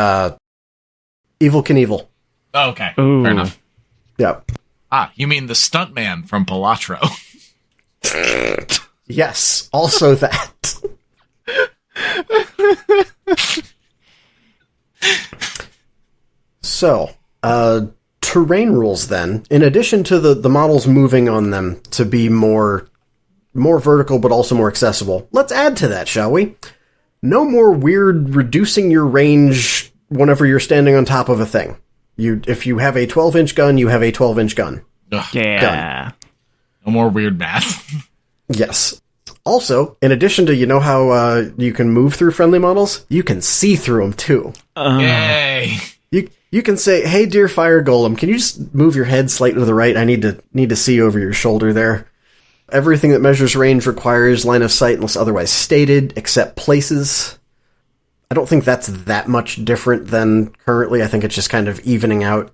Evil Knievel. Oh, okay. Ooh. Fair enough. Yeah. Ah, you mean the stuntman from Palatro? Yes, also that. So, terrain rules then, in addition to the models moving on them to be more vertical but also more accessible, let's add to that, shall we? No more weird reducing your range whenever you're standing on top of a thing. If you have a 12-inch gun, you have a 12-inch gun. Ugh, Yeah. Done. no more weird math. Yes. Also, in addition to, you know how you can move through friendly models, you can see through them too. Yay! You can say, "Hey, dear fire golem, can you just move your head slightly to the right? I need to see over your shoulder there." Everything that measures range requires line of sight unless otherwise stated, except places. I don't think that's that much different than currently. I think it's just kind of evening out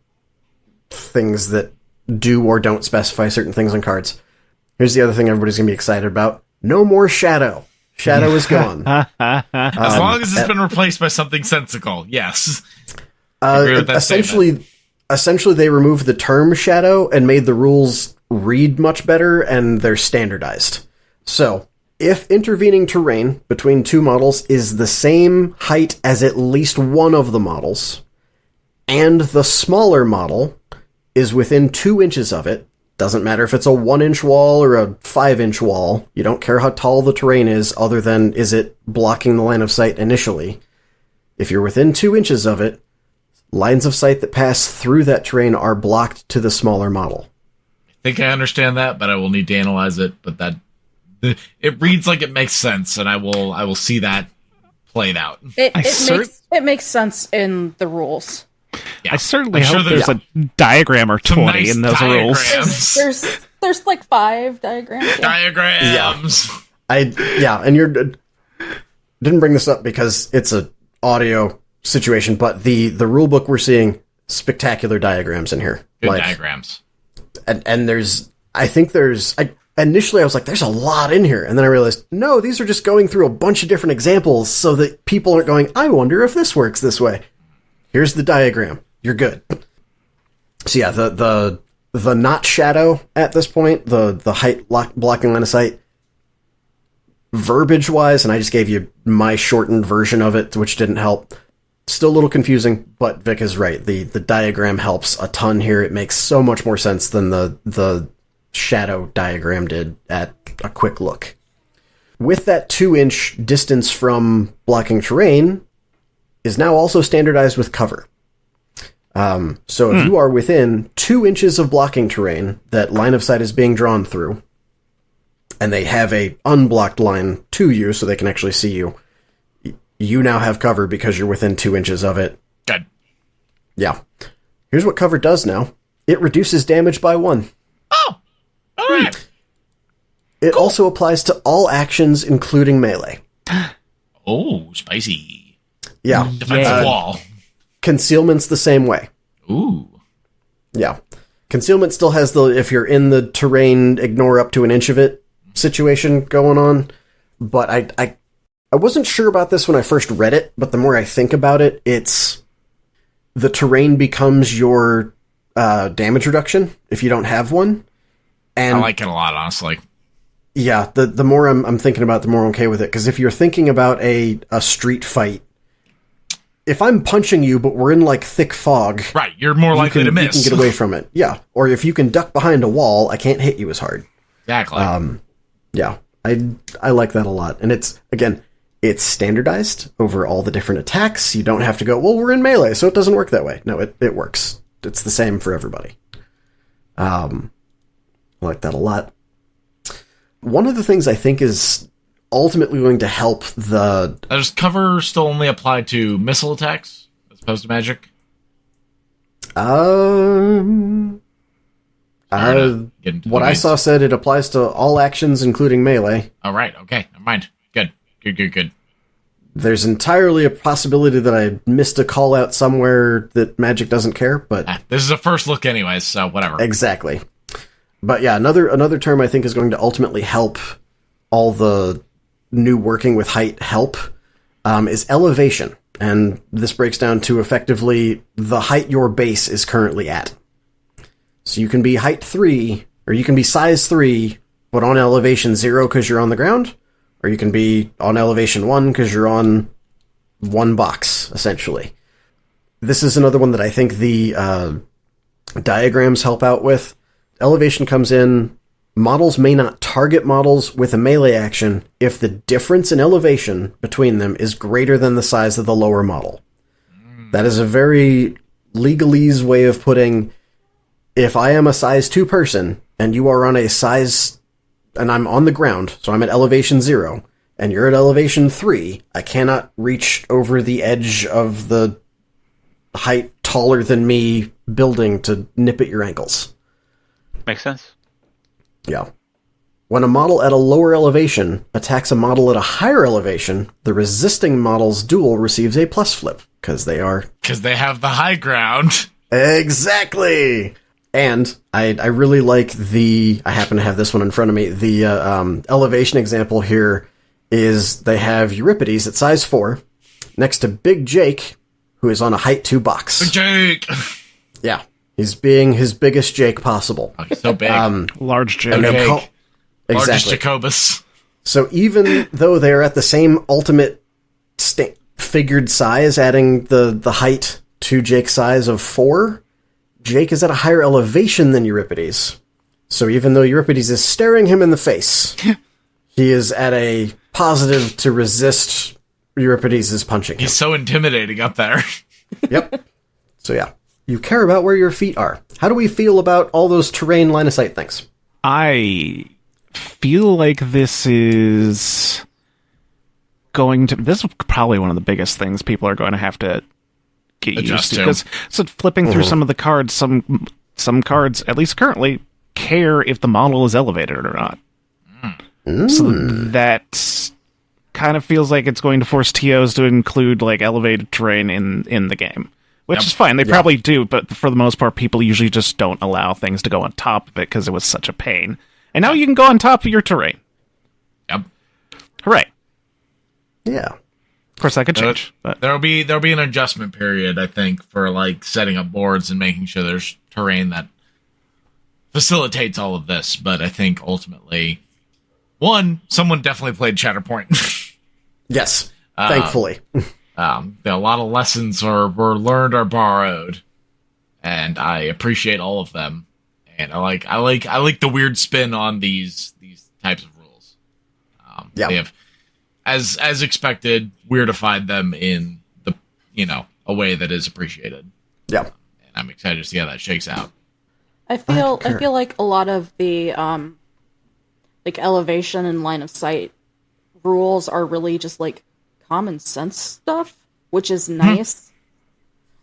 things that do or don't specify certain things on cards. Here's the other thing everybody's going to be excited about. No more shadow. Shadow is gone. As long as it's been replaced by something sensical, yes. I agree with that statement. Essentially, they removed the term shadow and made the rules read much better, and they're standardized. So, if intervening terrain between two models is the same height as at least one of the models, and the smaller model is within 2 inches of it, doesn't matter if it's a 1-inch wall or a 5-inch wall, you don't care how tall the terrain is, other than is it blocking the line of sight initially. If you're within 2 inches of it, lines of sight that pass through that terrain are blocked to the smaller model. I think I understand that, but I will need to analyze it. But it reads like it makes sense, and I will see that played out. It makes sense in the rules. Yeah. I certainly I'm sure hope there's a diagram or 20 nice in those rules. diagrams. There's like 5 diagrams. Yeah. Diagrams. And you didn't bring this up because it's a audio situation, but the rule book we're seeing spectacular diagrams in here. Good diagrams. And there's, I think there's, initially I was like, there's a lot in here. And then I realized, no, these are just going through a bunch of different examples so that people aren't going, I wonder if this works this way. Here's the diagram. You're good. So yeah, the not shadow at this point, the height blocking line of sight, verbiage wise, and I just gave you my shortened version of it, which didn't help. Still a little confusing, but Vic is right. The diagram helps a ton here. It makes so much more sense than the shadow diagram did at a quick look. With that 2-inch distance from blocking terrain is now also standardized with cover. So if you are within 2 inches of blocking terrain that line of sight is being drawn through, and they have a unblocked line to you so they can actually see you, you now have cover because you're within 2 inches of it. Good. Yeah. Here's what cover does now. It reduces damage by 1. Oh! Alright. It also applies to all actions, including melee. Oh, spicy. Yeah. Defensive wall. Concealment's the same way. Ooh. Yeah. Concealment still has the, if you're in the terrain, ignore up to an inch of it situation going on. But I wasn't sure about this when I first read it, but the more I think about it, it's the terrain becomes your damage reduction if you don't have one. And I like it a lot, honestly. Yeah, the more I'm thinking about it, the more I'm okay with it. Because if you're thinking about a street fight, if I'm punching you, but we're in like thick fog, Right, you're more likely to miss. You can get away from it. Yeah, or if you can duck behind a wall, I can't hit you as hard. Exactly. Yeah, I like that a lot. And it's standardized over all the different attacks. You don't have to go, well, we're in melee, so it doesn't work that way. No, it works. It's the same for everybody. I like that a lot. One of the things I think is ultimately going to help Does cover still only apply to missile attacks as opposed to magic? What I saw said it applies to all actions, including melee. Oh, right. Okay. Never mind. Good. There's entirely a possibility that I missed a call out somewhere that magic doesn't care, but This is a first look anyways, so whatever. Exactly. But yeah, another term I think is going to ultimately help all the new working with height help is elevation. And this breaks down to effectively the height your base is currently at. So you can be height 3, or you can be size 3, but on elevation 0 because you're on the ground, or you can be on elevation 1 because you're on one box, essentially. This is another one that I think the diagrams help out with. Elevation comes in. Models may not target models with a melee action if the difference in elevation between them is greater than the size of the lower model. That is a very legalese way of putting, if I am a size 2 person and you are on a size, and I'm on the ground, so I'm at elevation 0, and you're at elevation 3, I cannot reach over the edge of the height taller than me building to nip at your ankles. Makes sense. Yeah. When a model at a lower elevation attacks a model at a higher elevation, the resisting model's duel receives a plus flip, because they have the high ground. Exactly! And I really like I happen to have this one in front of me, the elevation example here is they have Euripides at size 4, next to Big Jake, who is on a height 2 box. Big Jake! Yeah. He's being his biggest Jake possible. Oh, he's so big. Large Jake. Largest Exactly. Jacobus. So even though they're at the same ultimate figured size, adding the height to Jake's size of 4, Jake is at a higher elevation than Euripides. So even though Euripides is staring him in the face, he is at a positive to resist Euripides' punching him. He's so intimidating up there. Yep. So yeah. You care about where your feet are. How do we feel about all those terrain line of sight things? I feel like this is probably one of the biggest things people are going to have to get Adjust used to. to. Because flipping through some of the cards, some cards, at least currently, care if the model is elevated or not. So that kind of feels like it's going to force TOs to include like elevated terrain in the game. Which is fine. They probably do, but for the most part, people usually just don't allow things to go on top of it because it was such a pain. And now you can go on top of your terrain. Yep. Hooray. Yeah. Of course, that could change. But There'll be an adjustment period, I think, for like setting up boards and making sure there's terrain that facilitates all of this. But I think ultimately, someone definitely played Shatterpoint. Yes. Thankfully. A lot of lessons were learned or borrowed, and I appreciate all of them. And I like the weird spin on these types of rules. They have, as expected, weirdified them in a way that is appreciated. Yeah. And I'm excited to see how that shakes out. I feel like a lot of the like elevation and line of sight rules are really just like common sense stuff, which is nice.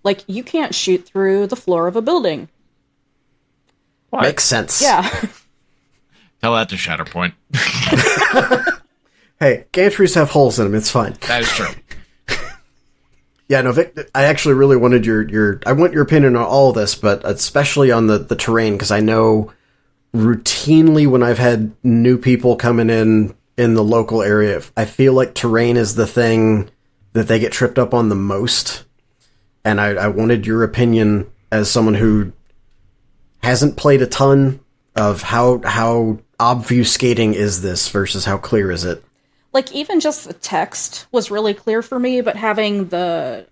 Like, you can't shoot through the floor of a building. What? Makes sense. Yeah. Tell that to Shatterpoint. Hey, gantries have holes in them. It's fine. That is true. Yeah, no, Vic, I actually really wanted I want your opinion on all of this, but especially on the terrain, because I know routinely when I've had new people coming in the local area, I feel like terrain is the thing that they get tripped up on the most. And I wanted your opinion as someone who hasn't played a ton of how obfuscating is this versus how clear is it? Like, even just the text was really clear for me, but having the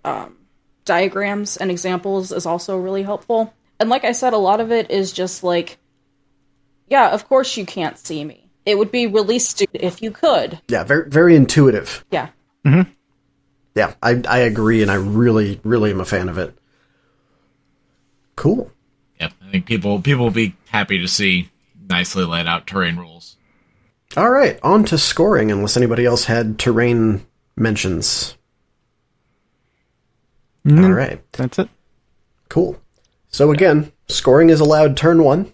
diagrams and examples is also really helpful. And like I said, a lot of it is just like, yeah, of course you can't see me. It would be really stupid if you could. Yeah, very, very intuitive. Yeah. Mm-hmm. Yeah, I agree, and I really, really am a fan of it. Cool. Yep, I think people will be happy to see nicely laid out terrain rules. All right, on to scoring, unless anybody else had terrain mentions. Mm-hmm. All right. That's it. Cool. So again, scoring is allowed turn 1.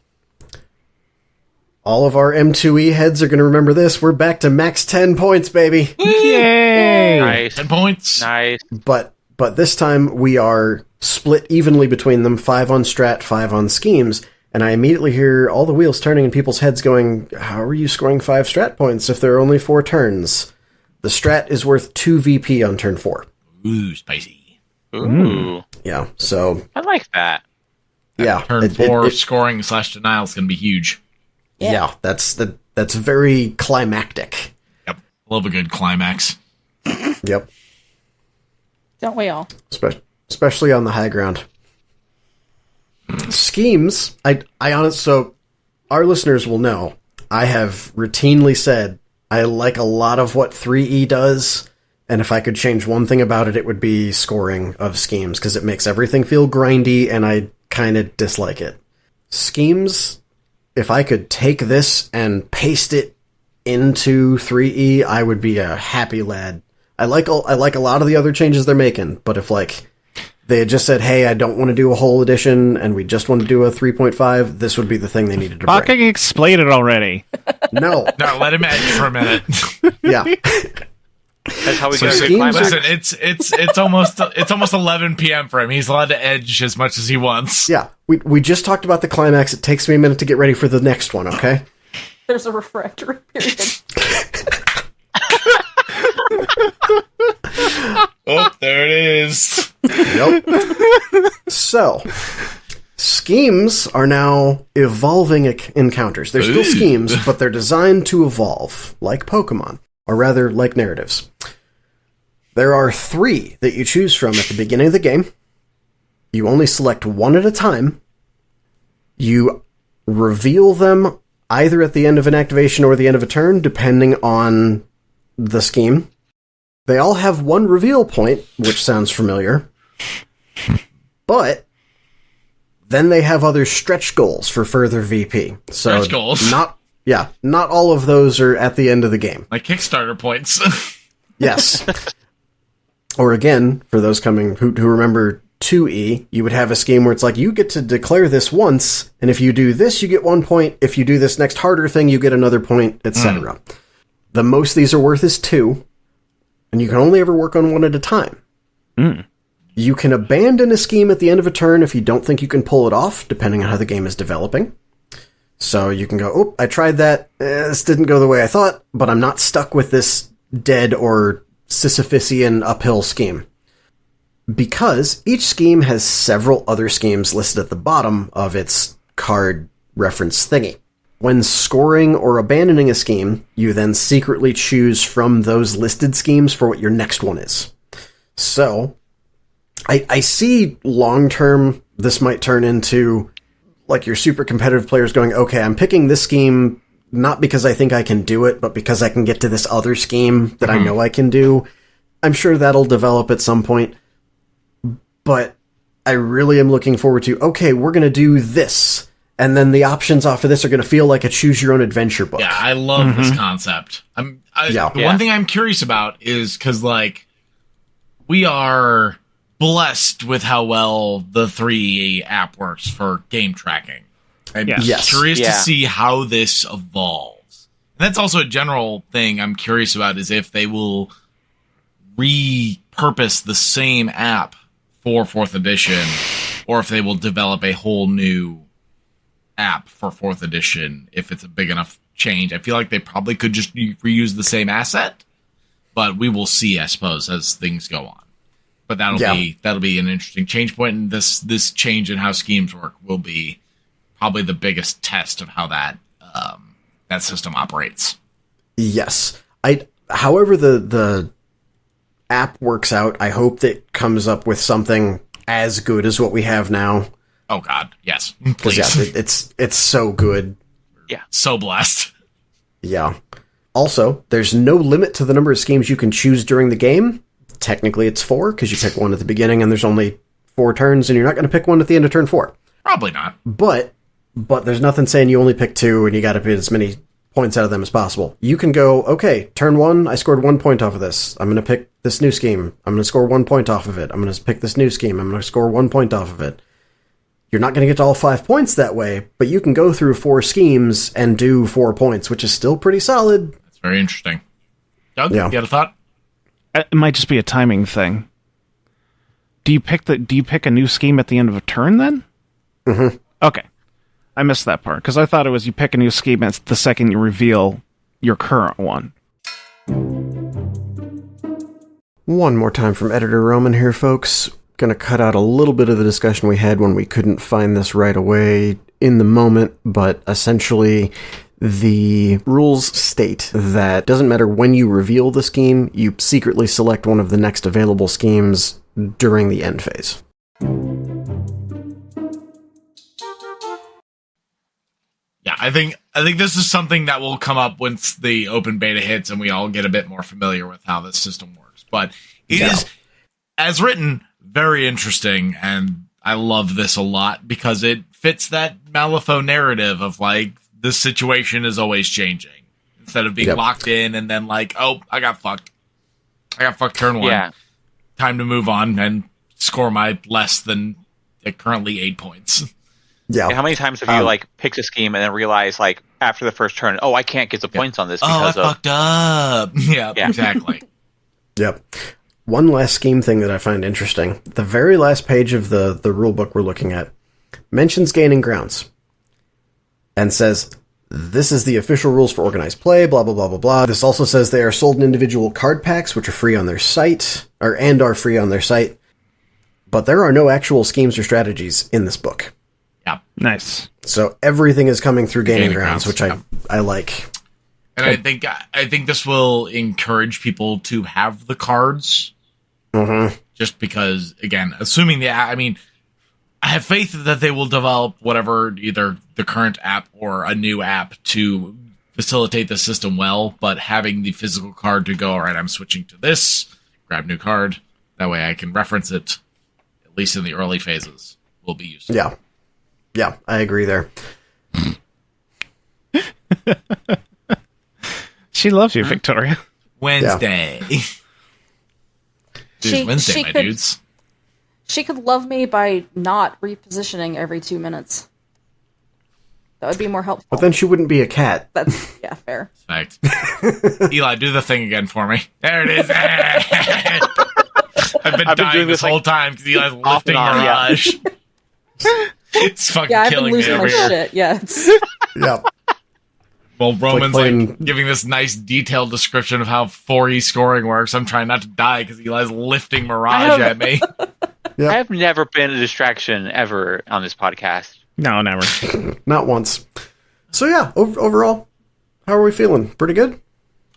All of our M4E heads are going to remember this. We're back to max 10 points, baby. Yay! Nice. 10 points. Nice. But this time we are split evenly between them, 5 on strat, 5 on schemes. And I immediately hear all the wheels turning in people's heads going, how are you scoring 5 strat points if there are only 4 turns? The strat is worth 2 VP on turn 4. Ooh, spicy. Ooh. Yeah, so... I like that. Yeah. Turn 4 scoring / denial is going to be huge. Yeah, that's very climactic. Yep. Love a good climax. Yep. Don't we all? Especially on the high ground. Schemes, I honestly, so our listeners will know, I have routinely said I like a lot of what 3E does, and if I could change one thing about it, it would be scoring of schemes, because it makes everything feel grindy, and I kind of dislike it. Schemes, if I could take this and paste it into 3E, I would be a happy lad. I like a lot of the other changes they're making, but if they had just said, hey, I don't want to do a whole edition, and we just want to do a 3.5, this would be the thing they needed to bring. Fucking explain it already. No. No, let him edge for a minute. Yeah. That's how we So get a good schemes climax. Listen, it's almost 11 p.m. for him. He's allowed to edge as much as he wants. Yeah. We just talked about the climax. It takes me a minute to get ready for the next one, okay? There's a refractory period. Oh, there it is. Yep. So, schemes are now evolving encounters. They're still schemes, but they're designed to evolve, like Pokemon, or rather, like narratives. There are 3 that you choose from at the beginning of the game. You only select one at a time. You reveal them either at the end of an activation or the end of a turn, depending on the scheme. They all have one reveal point, which sounds familiar. But then they have other stretch goals for further VP. So Stretch goals? Not all of those are at the end of the game. Like Kickstarter points. Yes. Or again, for those coming who remember 2E, you would have a scheme where it's like, you get to declare this once, and if you do this, you get 1 point. If you do this next harder thing, you get another point, etc. The most these are worth is 2, and you can only ever work on one at a time. You can abandon a scheme at the end of a turn if you don't think you can pull it off, depending on how the game is developing. So you can go, oh, I tried that. This didn't go the way I thought, but I'm not stuck with this dead or Sisyphusian uphill scheme. Because each scheme has several other schemes listed at the bottom of its card reference thingy. When scoring or abandoning a scheme, you then secretly choose from those listed schemes for what your next one is. So, I see long-term this might turn into, like, your super competitive players going, okay, I'm picking this scheme not because I think I can do it, but because I can get to this other scheme that I know I can do. I'm sure that'll develop at some point. But I really am looking forward to, okay, we're going to do this. And then the options off of this are going to feel like a choose-your-own-adventure book. Yeah, I love this concept. The one thing I'm curious about is, because, like, we are blessed with how well the 3 app works for game tracking. I'm curious to see how this evolves. And that's also a general thing I'm curious about, is if they will repurpose the same app for 4th edition, or if they will develop a whole new app for 4th edition if it's a big enough change. I feel like they probably could just reuse the same asset, but we will see, I suppose, as things go on. But that'll be an interesting change point, and this change in how schemes work will be probably the biggest test of how that system operates. Yes. However the app works out, I hope that it comes up with something as good as what we have now. Oh God, yes, please. Yeah, it's so good. Yeah, so blessed. Yeah. Also, there's no limit to the number of schemes you can choose during the game. Technically, it's 4 because you pick one at the beginning, and there's only 4 turns, and you're not going to pick one at the end of turn 4. Probably not. But there's nothing saying you only pick 2, and you got to get as many points out of them as possible. You can go, okay, turn 1, I scored 1 point off of this. I'm going to pick this new scheme. I'm going to score 1 point off of it. I'm going to pick this new scheme. I'm going to score 1 point off of it. You're not going to get to all 5 points that way, but you can go through 4 schemes and do 4 points, which is still pretty solid. That's very interesting. Doug, you had a thought? It might just be a timing thing. Do you pick a new scheme at the end of a turn then? Mm-hmm. Okay. I missed that part, because I thought it was you pick a new scheme and it's the second you reveal your current one. One more time from Editor Roman here, folks. Going to cut out a little bit of the discussion we had when we couldn't find this right away in the moment, but essentially the rules state that it doesn't matter when you reveal the scheme, you secretly select one of the next available schemes during the end phase. Yeah, I think this is something that will come up once the open beta hits and we all get a bit more familiar with how this system works. But it is, as written, very interesting, and I love this a lot because it fits that Malifaux narrative of, like, this situation is always changing. Instead of being locked in and then, like, oh, I got fucked turn 1. Yeah. Time to move on and score my less than currently 8 points. Yeah. How many times have you, like, picked a scheme and then realized, like, after the first turn, oh, I can't get the points on this because I fucked up. Yeah, exactly. Yep. One last scheme thing that I find interesting. The very last page of the rule book we're looking at mentions gaining grounds and says, this is the official rules for organized play, blah, blah, blah, blah, blah. This also says they are sold in individual card packs, which are free on their site, and are free on their site. But there are no actual schemes or strategies in this book. Yeah. Nice. So everything is coming through gaining grounds, which I like. And I think this will encourage people to have the cards. Mm-hmm. Just because, again, assuming I have faith that they will develop whatever, either the current app or a new app to facilitate the system well, but having the physical card to go, all right, I'm switching to this, grab new card, that way I can reference it, at least in the early phases, will be useful. Yeah. Yeah, I agree there. She loves you, Victoria. Wednesday. Wednesday, my dudes. She could love me by not repositioning every 2 minutes. That would be more helpful. But then she wouldn't be a cat. That's, fair. Fact. Eli, do the thing again for me. There it is. I've been dying this whole time because Eli's lifting Mirage. It's fucking I've been killing me losing over my here. shit. Yeah, Yeah. Well, Roman's playing- giving this nice detailed description of how 4E scoring works. I'm trying not to die because Eli's lifting Mirage at me. Yep. I have never been a distraction ever on this podcast. No, never. Not once. So yeah, overall, how are we feeling? Pretty good?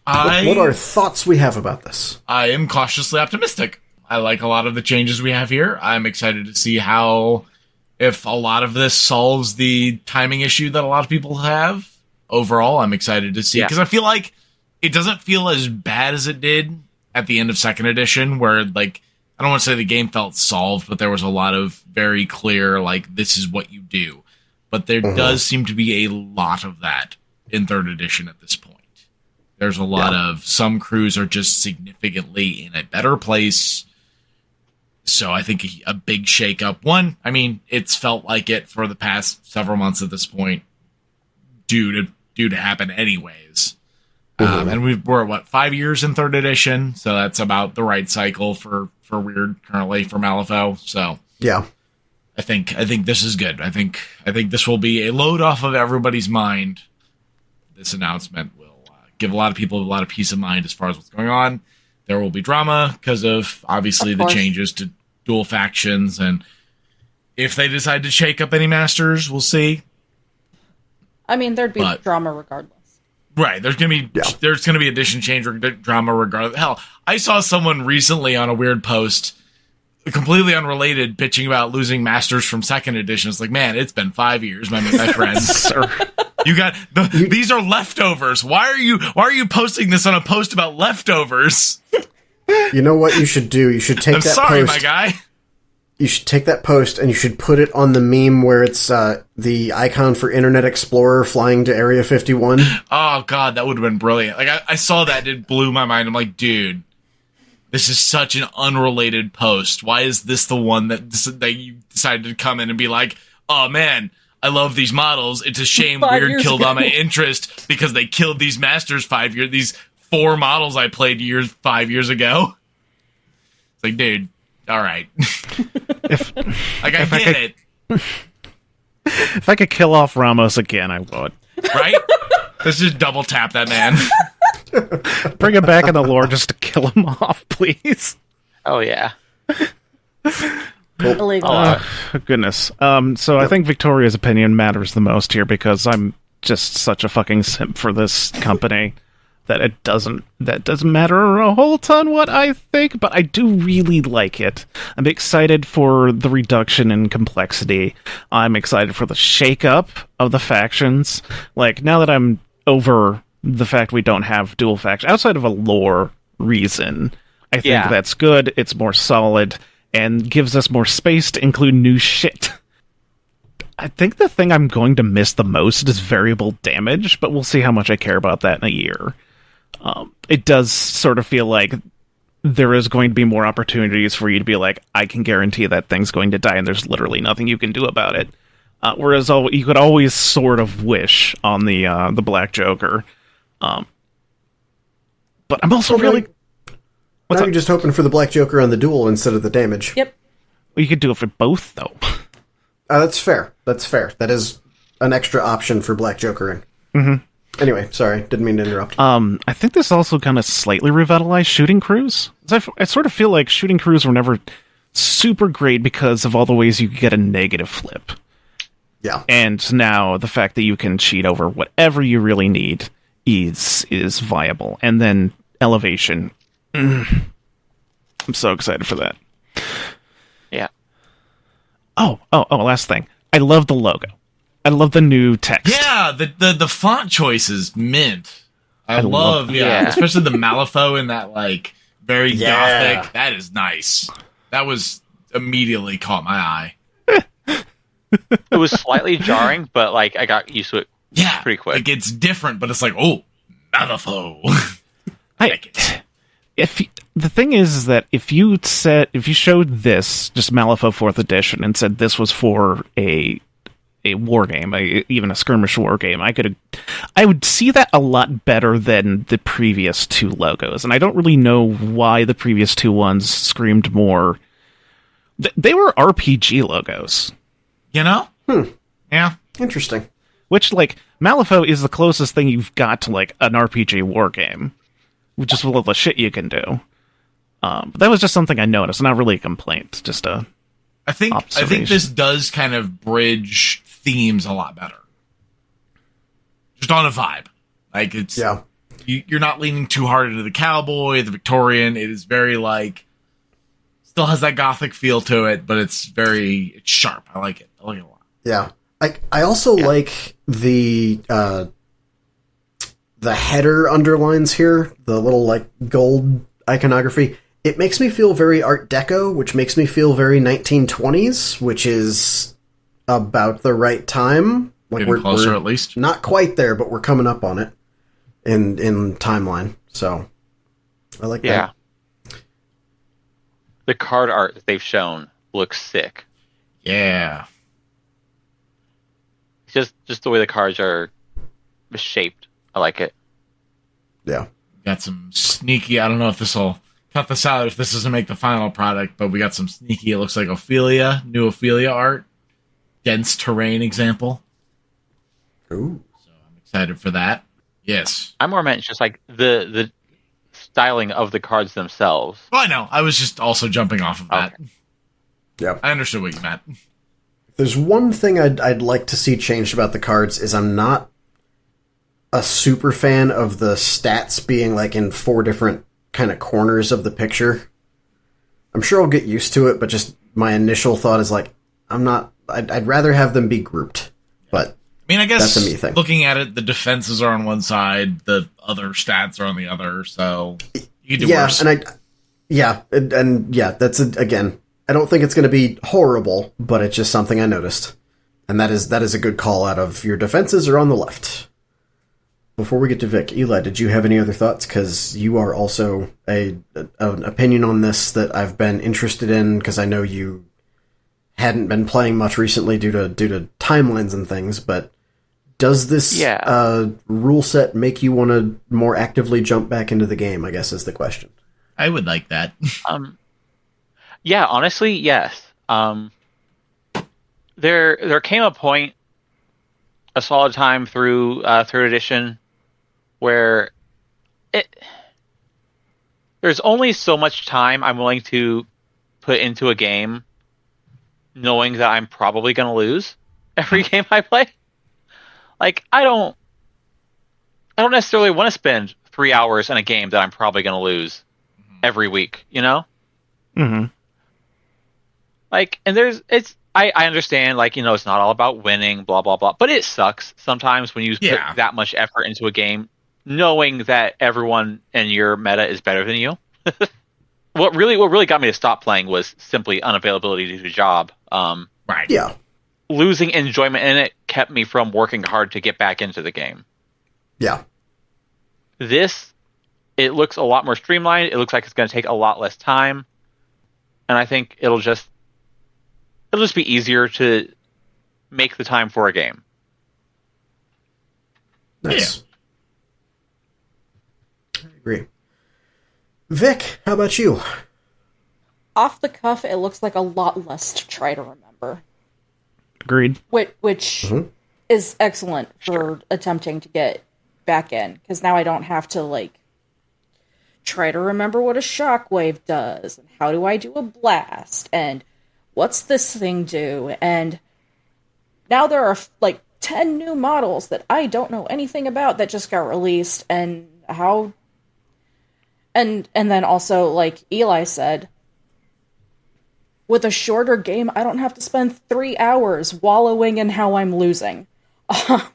What are thoughts we have about this? I am cautiously optimistic. I like a lot of the changes we have here. I'm excited to see if a lot of this solves the timing issue that a lot of people have. Overall, I'm excited to see, because I feel like it doesn't feel as bad as it did at the end of 2nd edition, where, like, I don't want to say the game felt solved, but there was a lot of very clear, like, this is what you do. But there does seem to be a lot of that in 3rd edition at this point. There's a lot of, some crews are just significantly in a better place. So I think a big shakeup. One, I mean, it's felt like it for the past several months at this point, due to happen anyways. And we're at 5 years in 3rd edition, so that's about the right cycle for Wyrd currently for Malifaux. So yeah, I think this is good. I think this will be a load off of everybody's mind. This announcement will give a lot of people a lot of peace of mind as far as what's going on. There will be drama because of obviously the changes to dual factions, and if they decide to shake up any masters, we'll see. I mean, there'd be drama regardless. Right, there's gonna be addition change drama regardless. Hell, I saw someone recently on a Wyrd post, completely unrelated, bitching about losing masters from 2nd edition. It's like, man, it's been 5 years, my friends. You got these are leftovers. Why are you posting this on a post about leftovers? You know what you should do? You should take that post. My guy. You should take that post and you should put it on the meme where it's the icon for Internet Explorer flying to Area 51. Oh, God, that would have been brilliant. Like, I saw that, it blew my mind. I'm like, dude, this is such an unrelated post. Why is this the one that you decided to come in and be like, oh, man, I love these models. It's a shame Wyrd killed all my interest because they killed these masters these 4 models I played 5 years ago. It's like, dude. All right. I get it. If I could kill off Ramos again, I would. Right? Let's just double tap that man. Bring him back in the lore just to kill him off, please. Oh, yeah. Illegal. Oh, goodness. So I think Victoria's opinion matters the most here because I'm just such a fucking simp for this company. That doesn't matter a whole ton what I think, but I do really like it. I'm excited for the reduction in complexity. I'm excited for the shakeup of the factions. Like, now that I'm over the fact we don't have dual factions, outside of a lore reason, I think that's good. It's more solid and gives us more space to include new shit. I think the thing I'm going to miss the most is variable damage, but we'll see how much I care about that in a year. It does sort of feel like there is going to be more opportunities for you to be like, I can guarantee that thing's going to die and there's literally nothing you can do about it. Whereas you could always sort of wish on the Black Joker. But I'm also really... Now you're just hoping for the Black Joker on the duel instead of the damage. Yep. Well, you could do it for both, though. That's fair. That is an extra option for Black Jokering. Mm-hmm. Anyway, sorry, didn't mean to interrupt. I think this also kind of slightly revitalized shooting crews. I sort of feel like shooting crews were never super great because of all the ways you could get a negative flip. Yeah. And now the fact that you can cheat over whatever you really need is viable. And then elevation. I'm so excited for that. Yeah. Oh, last thing. I love the logo. I love the new text. Yeah, the font choice is mint. I love especially the Malifaux in that, like, very gothic. That is nice. That was immediately caught my eye. It was slightly jarring, but, like, I got used to it pretty quick. Like, it's different, but it's like, oh, Malifaux. I like it. The thing is that if you showed this, just Malifaux 4th edition, and said this was for a war game, even a skirmish war game, I would see that a lot better than the previous 2 logos. And I don't really know why the previous 2 ones screamed more. They were RPG logos. You know? Hmm. Yeah. Interesting. Which, like, Malifaux is the closest thing you've got to, like, an RPG war game. Which is all the shit you can do. But that was just something I noticed, not really a complaint, just a I think this does kind of bridge themes a lot better. Just on a vibe. Like, it's... Yeah. You're not leaning too hard into the cowboy, the Victorian. It is very, like... Still has that gothic feel to it, but it's sharp. I like it. I like it a lot. Yeah. I also like the header underlines here, the little, like, gold iconography. It makes me feel very Art Deco, which makes me feel very 1920s, which is about the right time. Like, we're closer, at least. Not quite there, but we're coming up on it in timeline. So, I like that. The card art that they've shown looks sick. Yeah. Just the way the cards are shaped. I like it. Yeah. Got some sneaky, I don't know if this will cut this out if this doesn't make the final product, but we got some sneaky, it looks like new Ophelia art. Dense terrain example. Ooh. So I'm excited for that. Yes. I more meant just like the styling of the cards themselves. Oh, I know. I was just also jumping off of that. Okay. Yeah. I understood what you meant. There's one thing I'd like to see changed about the cards is I'm not a super fan of the stats being like in 4 different kind of corners of the picture. I'm sure I'll get used to it, but just my initial thought is like, I'd rather have them be grouped. But I mean, I guess that's a me thing. Looking at it, the defenses are on one side, the other stats are on the other, so you can do worse. And that's again, I don't think it's going to be horrible, but it's just something I noticed. And that is a good call out of your defenses are on the left. Before we get to Vic, Eli, did you have any other thoughts? Because you are also an opinion on this that I've been interested in, because I know you hadn't been playing much recently due to timelines and things, but does this rule set make you want to more actively jump back into the game, I guess is the question. I would like that. Yeah, honestly, yes. There came a point, a solid time through third edition, where there's only so much time I'm willing to put into a game, knowing that I'm probably going to lose every game I play. Like, I don't necessarily want to spend 3 hours in a game that I'm probably going to lose every week, you know? Mm-hmm. Like, and I understand, like, you know, it's not all about winning, blah, blah, blah, but it sucks sometimes when you put that much effort into a game, knowing that everyone in your meta is better than you. What really got me to stop playing was simply unavailability due to job. Right. Yeah. Losing enjoyment in it kept me from working hard to get back into the game. Yeah. It looks a lot more streamlined. It looks like it's going to take a lot less time. And I think it'll just be easier to make the time for a game. Nice. Yeah. I agree. Vic, how about you? Off the cuff, it looks like a lot less to try to remember. Agreed. Which is excellent for attempting to get back in, because now I don't have to, like, try to remember what a shockwave does, and how do I do a blast, and what's this thing do, and now there are, like, 10 new models that I don't know anything about that just got released, and how... And then also, like Eli said, with a shorter game, I don't have to spend 3 hours wallowing in how I'm losing. Yeah.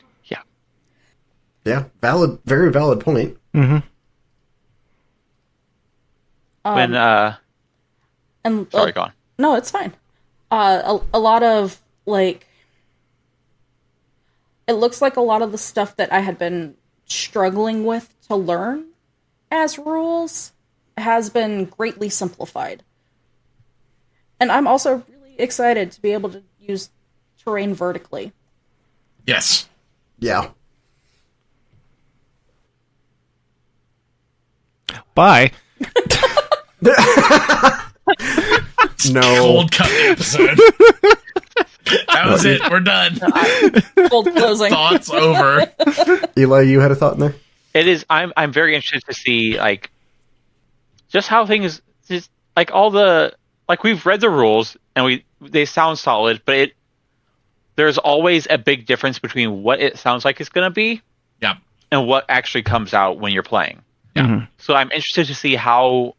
Yeah, very valid point. Mm-hmm. Sorry, go on. No, it's fine. A lot of, like... It looks like a lot of the stuff that I had been struggling with to learn as rules has been greatly simplified. And I'm also really excited to be able to use terrain vertically. Yes. Yeah. Bye. No. Cold cut the episode. That was it. We're done. Cold closing. Thoughts over. Eli, you had a thought in there? It is. I'm very interested to see like just how things just like all the like we've read the rules and they sound solid, but there's always a big difference between what it sounds like it's going to be, Yeah. and what actually comes out when you're playing. Yeah. So I'm interested to see how.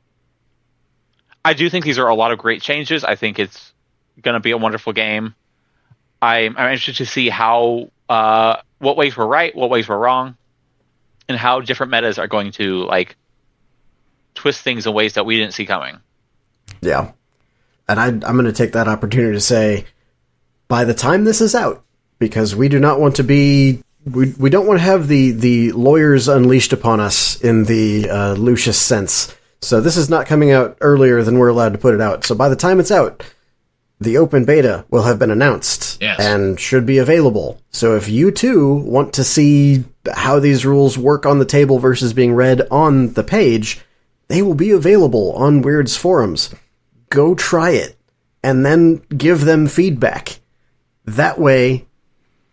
I do think these are a lot of great changes. I think it's going to be a wonderful game. I'm interested to see how what ways were right, what ways were wrong, and how different metas are going to like twist things in ways that we didn't see coming. Yeah. And I'm going to take that opportunity to say, by the time this is out, because we do not want to be... We don't want to have the lawyers unleashed upon us in the Lucius sense. So this is not coming out earlier than we're allowed to put it out. So by the time it's out, the open beta will have been announced and should be available. So if you too want to see how these rules work on the table versus being read on the page, they will be available on Wyrd's forums. Go try it and then give them feedback. That way,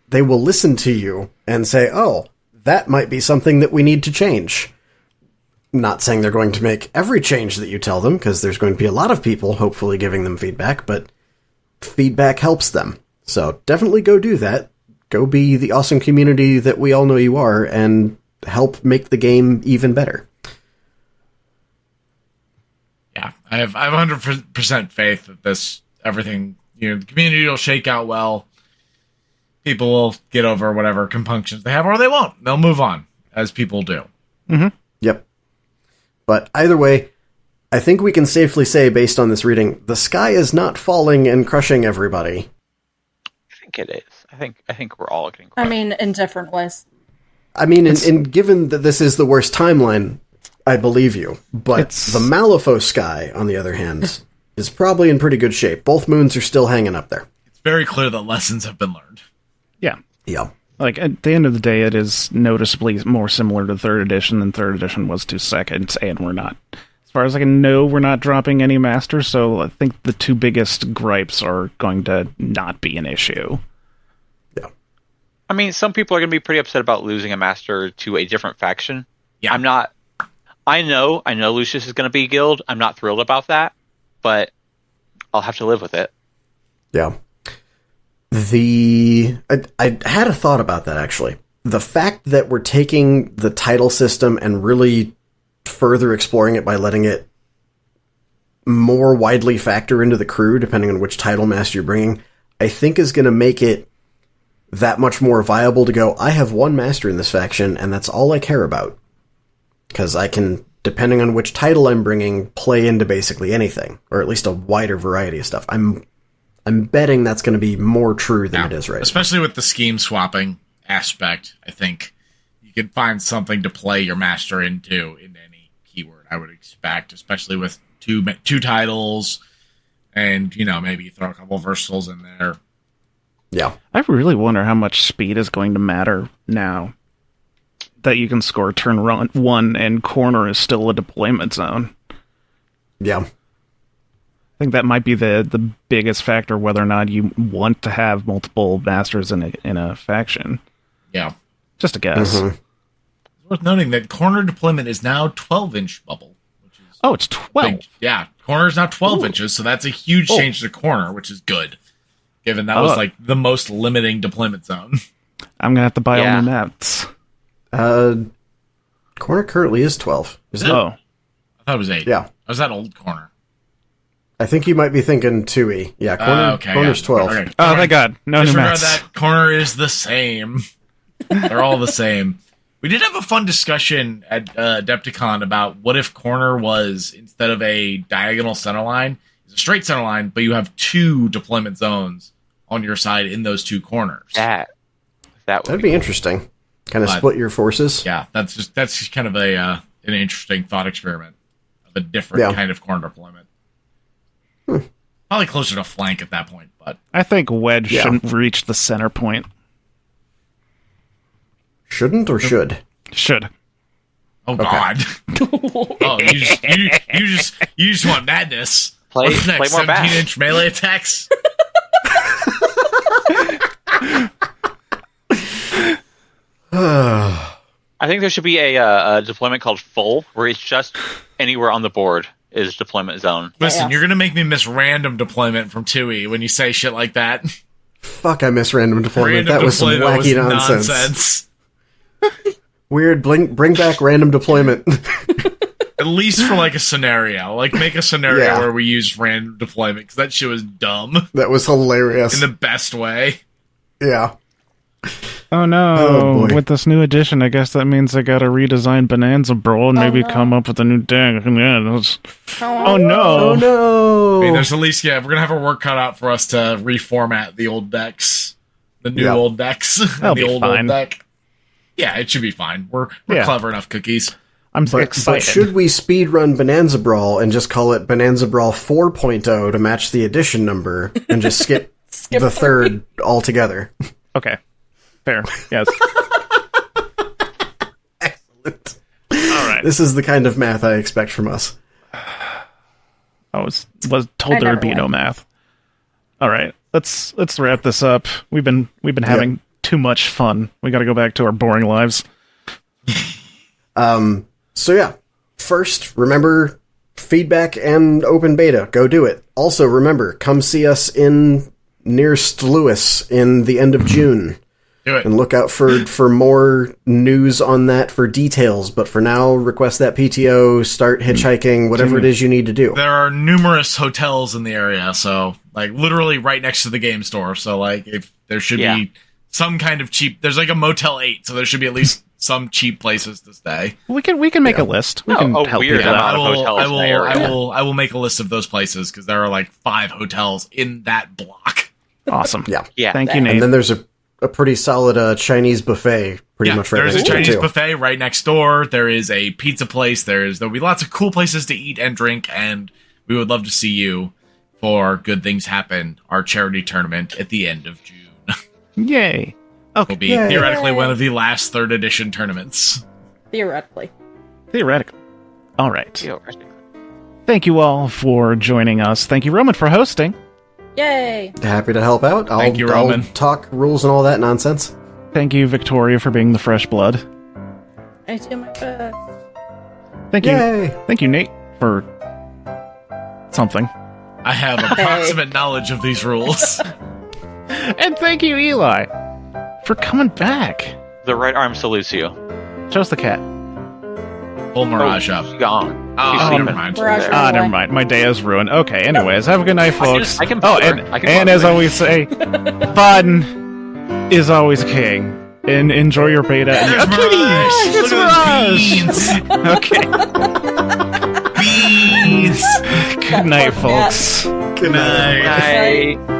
they will listen to you and say, oh, that might be something that we need to change. Not saying they're going to make every change that you tell them, because there's going to be a lot of people hopefully giving them feedback, but feedback helps them. So definitely go do that. Go be the awesome community that we all know you are, and help make the game even better. Yeah, I have 100% faith that everything, the community will shake out well. People will get over whatever compunctions they have, or they won't. They'll move on, as people do. Mm-hmm. Yep. But either way, I think we can safely say, based on this reading, the sky is not falling and crushing everybody. I think it is. I think we're all getting crushed. I mean, in different ways. I mean, and given that this is the worst timeline, I believe you. But the Malifaux sky, on the other hand, is probably in pretty good shape. Both moons are still hanging up there. It's very clear that lessons have been learned. Yeah. Yeah. Like, at the end of the day, it is noticeably more similar to 3rd edition than 3rd edition was to 2nd, and we're not... As far as I can know, we're not dropping any masters, so I think the two biggest gripes are going to not be an issue. Yeah. I mean, some people are going to be pretty upset about losing a master to a different faction. Yeah. I'm not... I know Lucius is going to be guild. I'm not thrilled about that, but I'll have to live with it. Yeah. I had a thought about that, actually. The fact that we're taking the title system and really further exploring it by letting it more widely factor into the crew, depending on which title master you're bringing, I think is going to make it that much more viable to go, I have one master in this faction, and that's all I care about. Because I can, depending on which title I'm bringing, play into basically anything, or at least a wider variety of stuff. I'm betting that's going to be more true than it is right now. Especially with the scheme swapping aspect, I think you can find something to play your master into in any keyword, I would expect, especially with two titles, and, maybe you throw a couple versatiles in there. Yeah. I really wonder how much speed is going to matter now that you can score turn 1 and corner is still a deployment zone. Yeah. I think that might be the biggest factor, whether or not you want to have multiple masters in a faction. Yeah. Just a guess. Mm-hmm. It's worth noting that corner deployment is now 12-inch bubble. Which is it's 12. big. Yeah, corner is now 12 inches, so that's a huge change to corner, which is good, given that was like the most limiting deployment zone. I'm going to have to buy all new maps. Corner currently is 12. Is it? Oh. I thought it was 8. Yeah. I was that old corner. I think you might be thinking 2E. Yeah, corner's 12. Okay. Oh, thank God. No new Disregard maps. that. Corner is the same. They're all the same. We did have a fun discussion at Adepticon about what if corner was, instead of a diagonal center line, it's a straight center line, but you have 2 deployment zones on your side in those 2 corners. That'd be interesting. Kind of split your forces. Yeah, that's just kind of an interesting thought experiment of a different kind of corner deployment. Probably closer to flank at that point, but I think wedge shouldn't reach the center point. Shouldn't or should? Should. Oh God! Oh, you just want madness. Play What's next? more bash. 17-inch melee attacks. I think there should be a deployment called full, where it's just anywhere on the board is deployment zone. Listen, Yeah. you're gonna make me miss random deployment from 2E when you say shit like that. Fuck, I miss random deployment. Random That was some deployment wacky was nonsense. Weird, bring back random deployment. At least for like a scenario. Like make a scenario Yeah. where we use random deployment, because that shit was dumb That was hilarious. in the best way. Yeah. Oh no! Oh, boy. With this new edition, I guess that means I gotta redesign Bonanza Brawl and maybe no. come up with a new deck. Yeah, that's... Oh Oh no! no! I mean, there's at least, we're gonna have our work cut out for us to reformat the old decks. The new Yeah. old decks. That'll the be old fine. deck. Yeah, it should be fine. We're Yeah. clever enough, cookies. I'm But excited. should we speedrun Bonanza Brawl and just call it Bonanza Brawl 4.0 to match the edition number and just skip, the third altogether? Okay, fair. Yes. Excellent. All right. This is the kind of math I expect from us. I was told I there would never be no liked math. All right, let's wrap this up. We've been having too much fun. We got to go back to our boring lives. So yeah, first, remember, feedback and open beta. Go do it. Also, remember, come see us in near St. Louis in the end of June. Do it. And look out for more news on that for details. But for now, request that PTO, start hitchhiking, whatever it is you need to do. There are numerous hotels in the area, so like literally right next to the game store. So like if there should be some kind of cheap, there's like a Motel 8, so there should be at least some cheap places to stay. We can make a list. We can help weird people out. amount of hotels in the area. I will make a list of those places because there are like 5 hotels in that block. Awesome. Yeah. Yeah. Thank you, Nate. And then there's a pretty solid Chinese buffet pretty much right there's next a to it, Chinese too. buffet right next door. There is a pizza place. There'll be lots of cool places to eat and drink, and we would love to see you for Good Things Happen, our charity tournament at the end of June. Yay. Okay. Will be theoretically one of the last 3rd edition tournaments. Theoretically. Theoretically. All right. Thank you all for joining us. Thank you, Roman, for hosting. Yay! Happy to help out. Thank you, I'll Roman. talk rules and all that nonsense. Thank you, Victoria, for being the fresh blood. I do my best. Thank Yay! you. Thank you, Nate, for something. I have approximate knowledge of these rules. And thank you, Eli, for coming back. The right arm salutes you. Show us the cat. Pull Mirage up. She's gone. Oh, She's never sleeping. mind. Mirage. Ah, never mind. My day is ruined. Okay, anyways, have a good night, folks. I can oh, put her. and, I can and put as her. always say, fun is always king. And enjoy your beta. There's Mirage. It's Look at Mirage! those beans. Okay. Good night, poor cat. folks. Good night. Bye.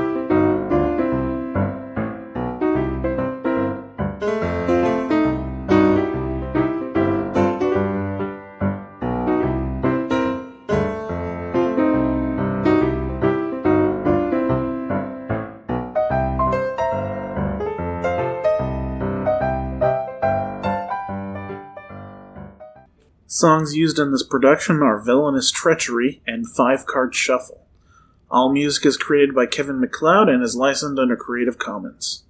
Songs used in this production are Villainous Treachery and 5-Card Shuffle. All music is created by Kevin MacLeod and is licensed under Creative Commons.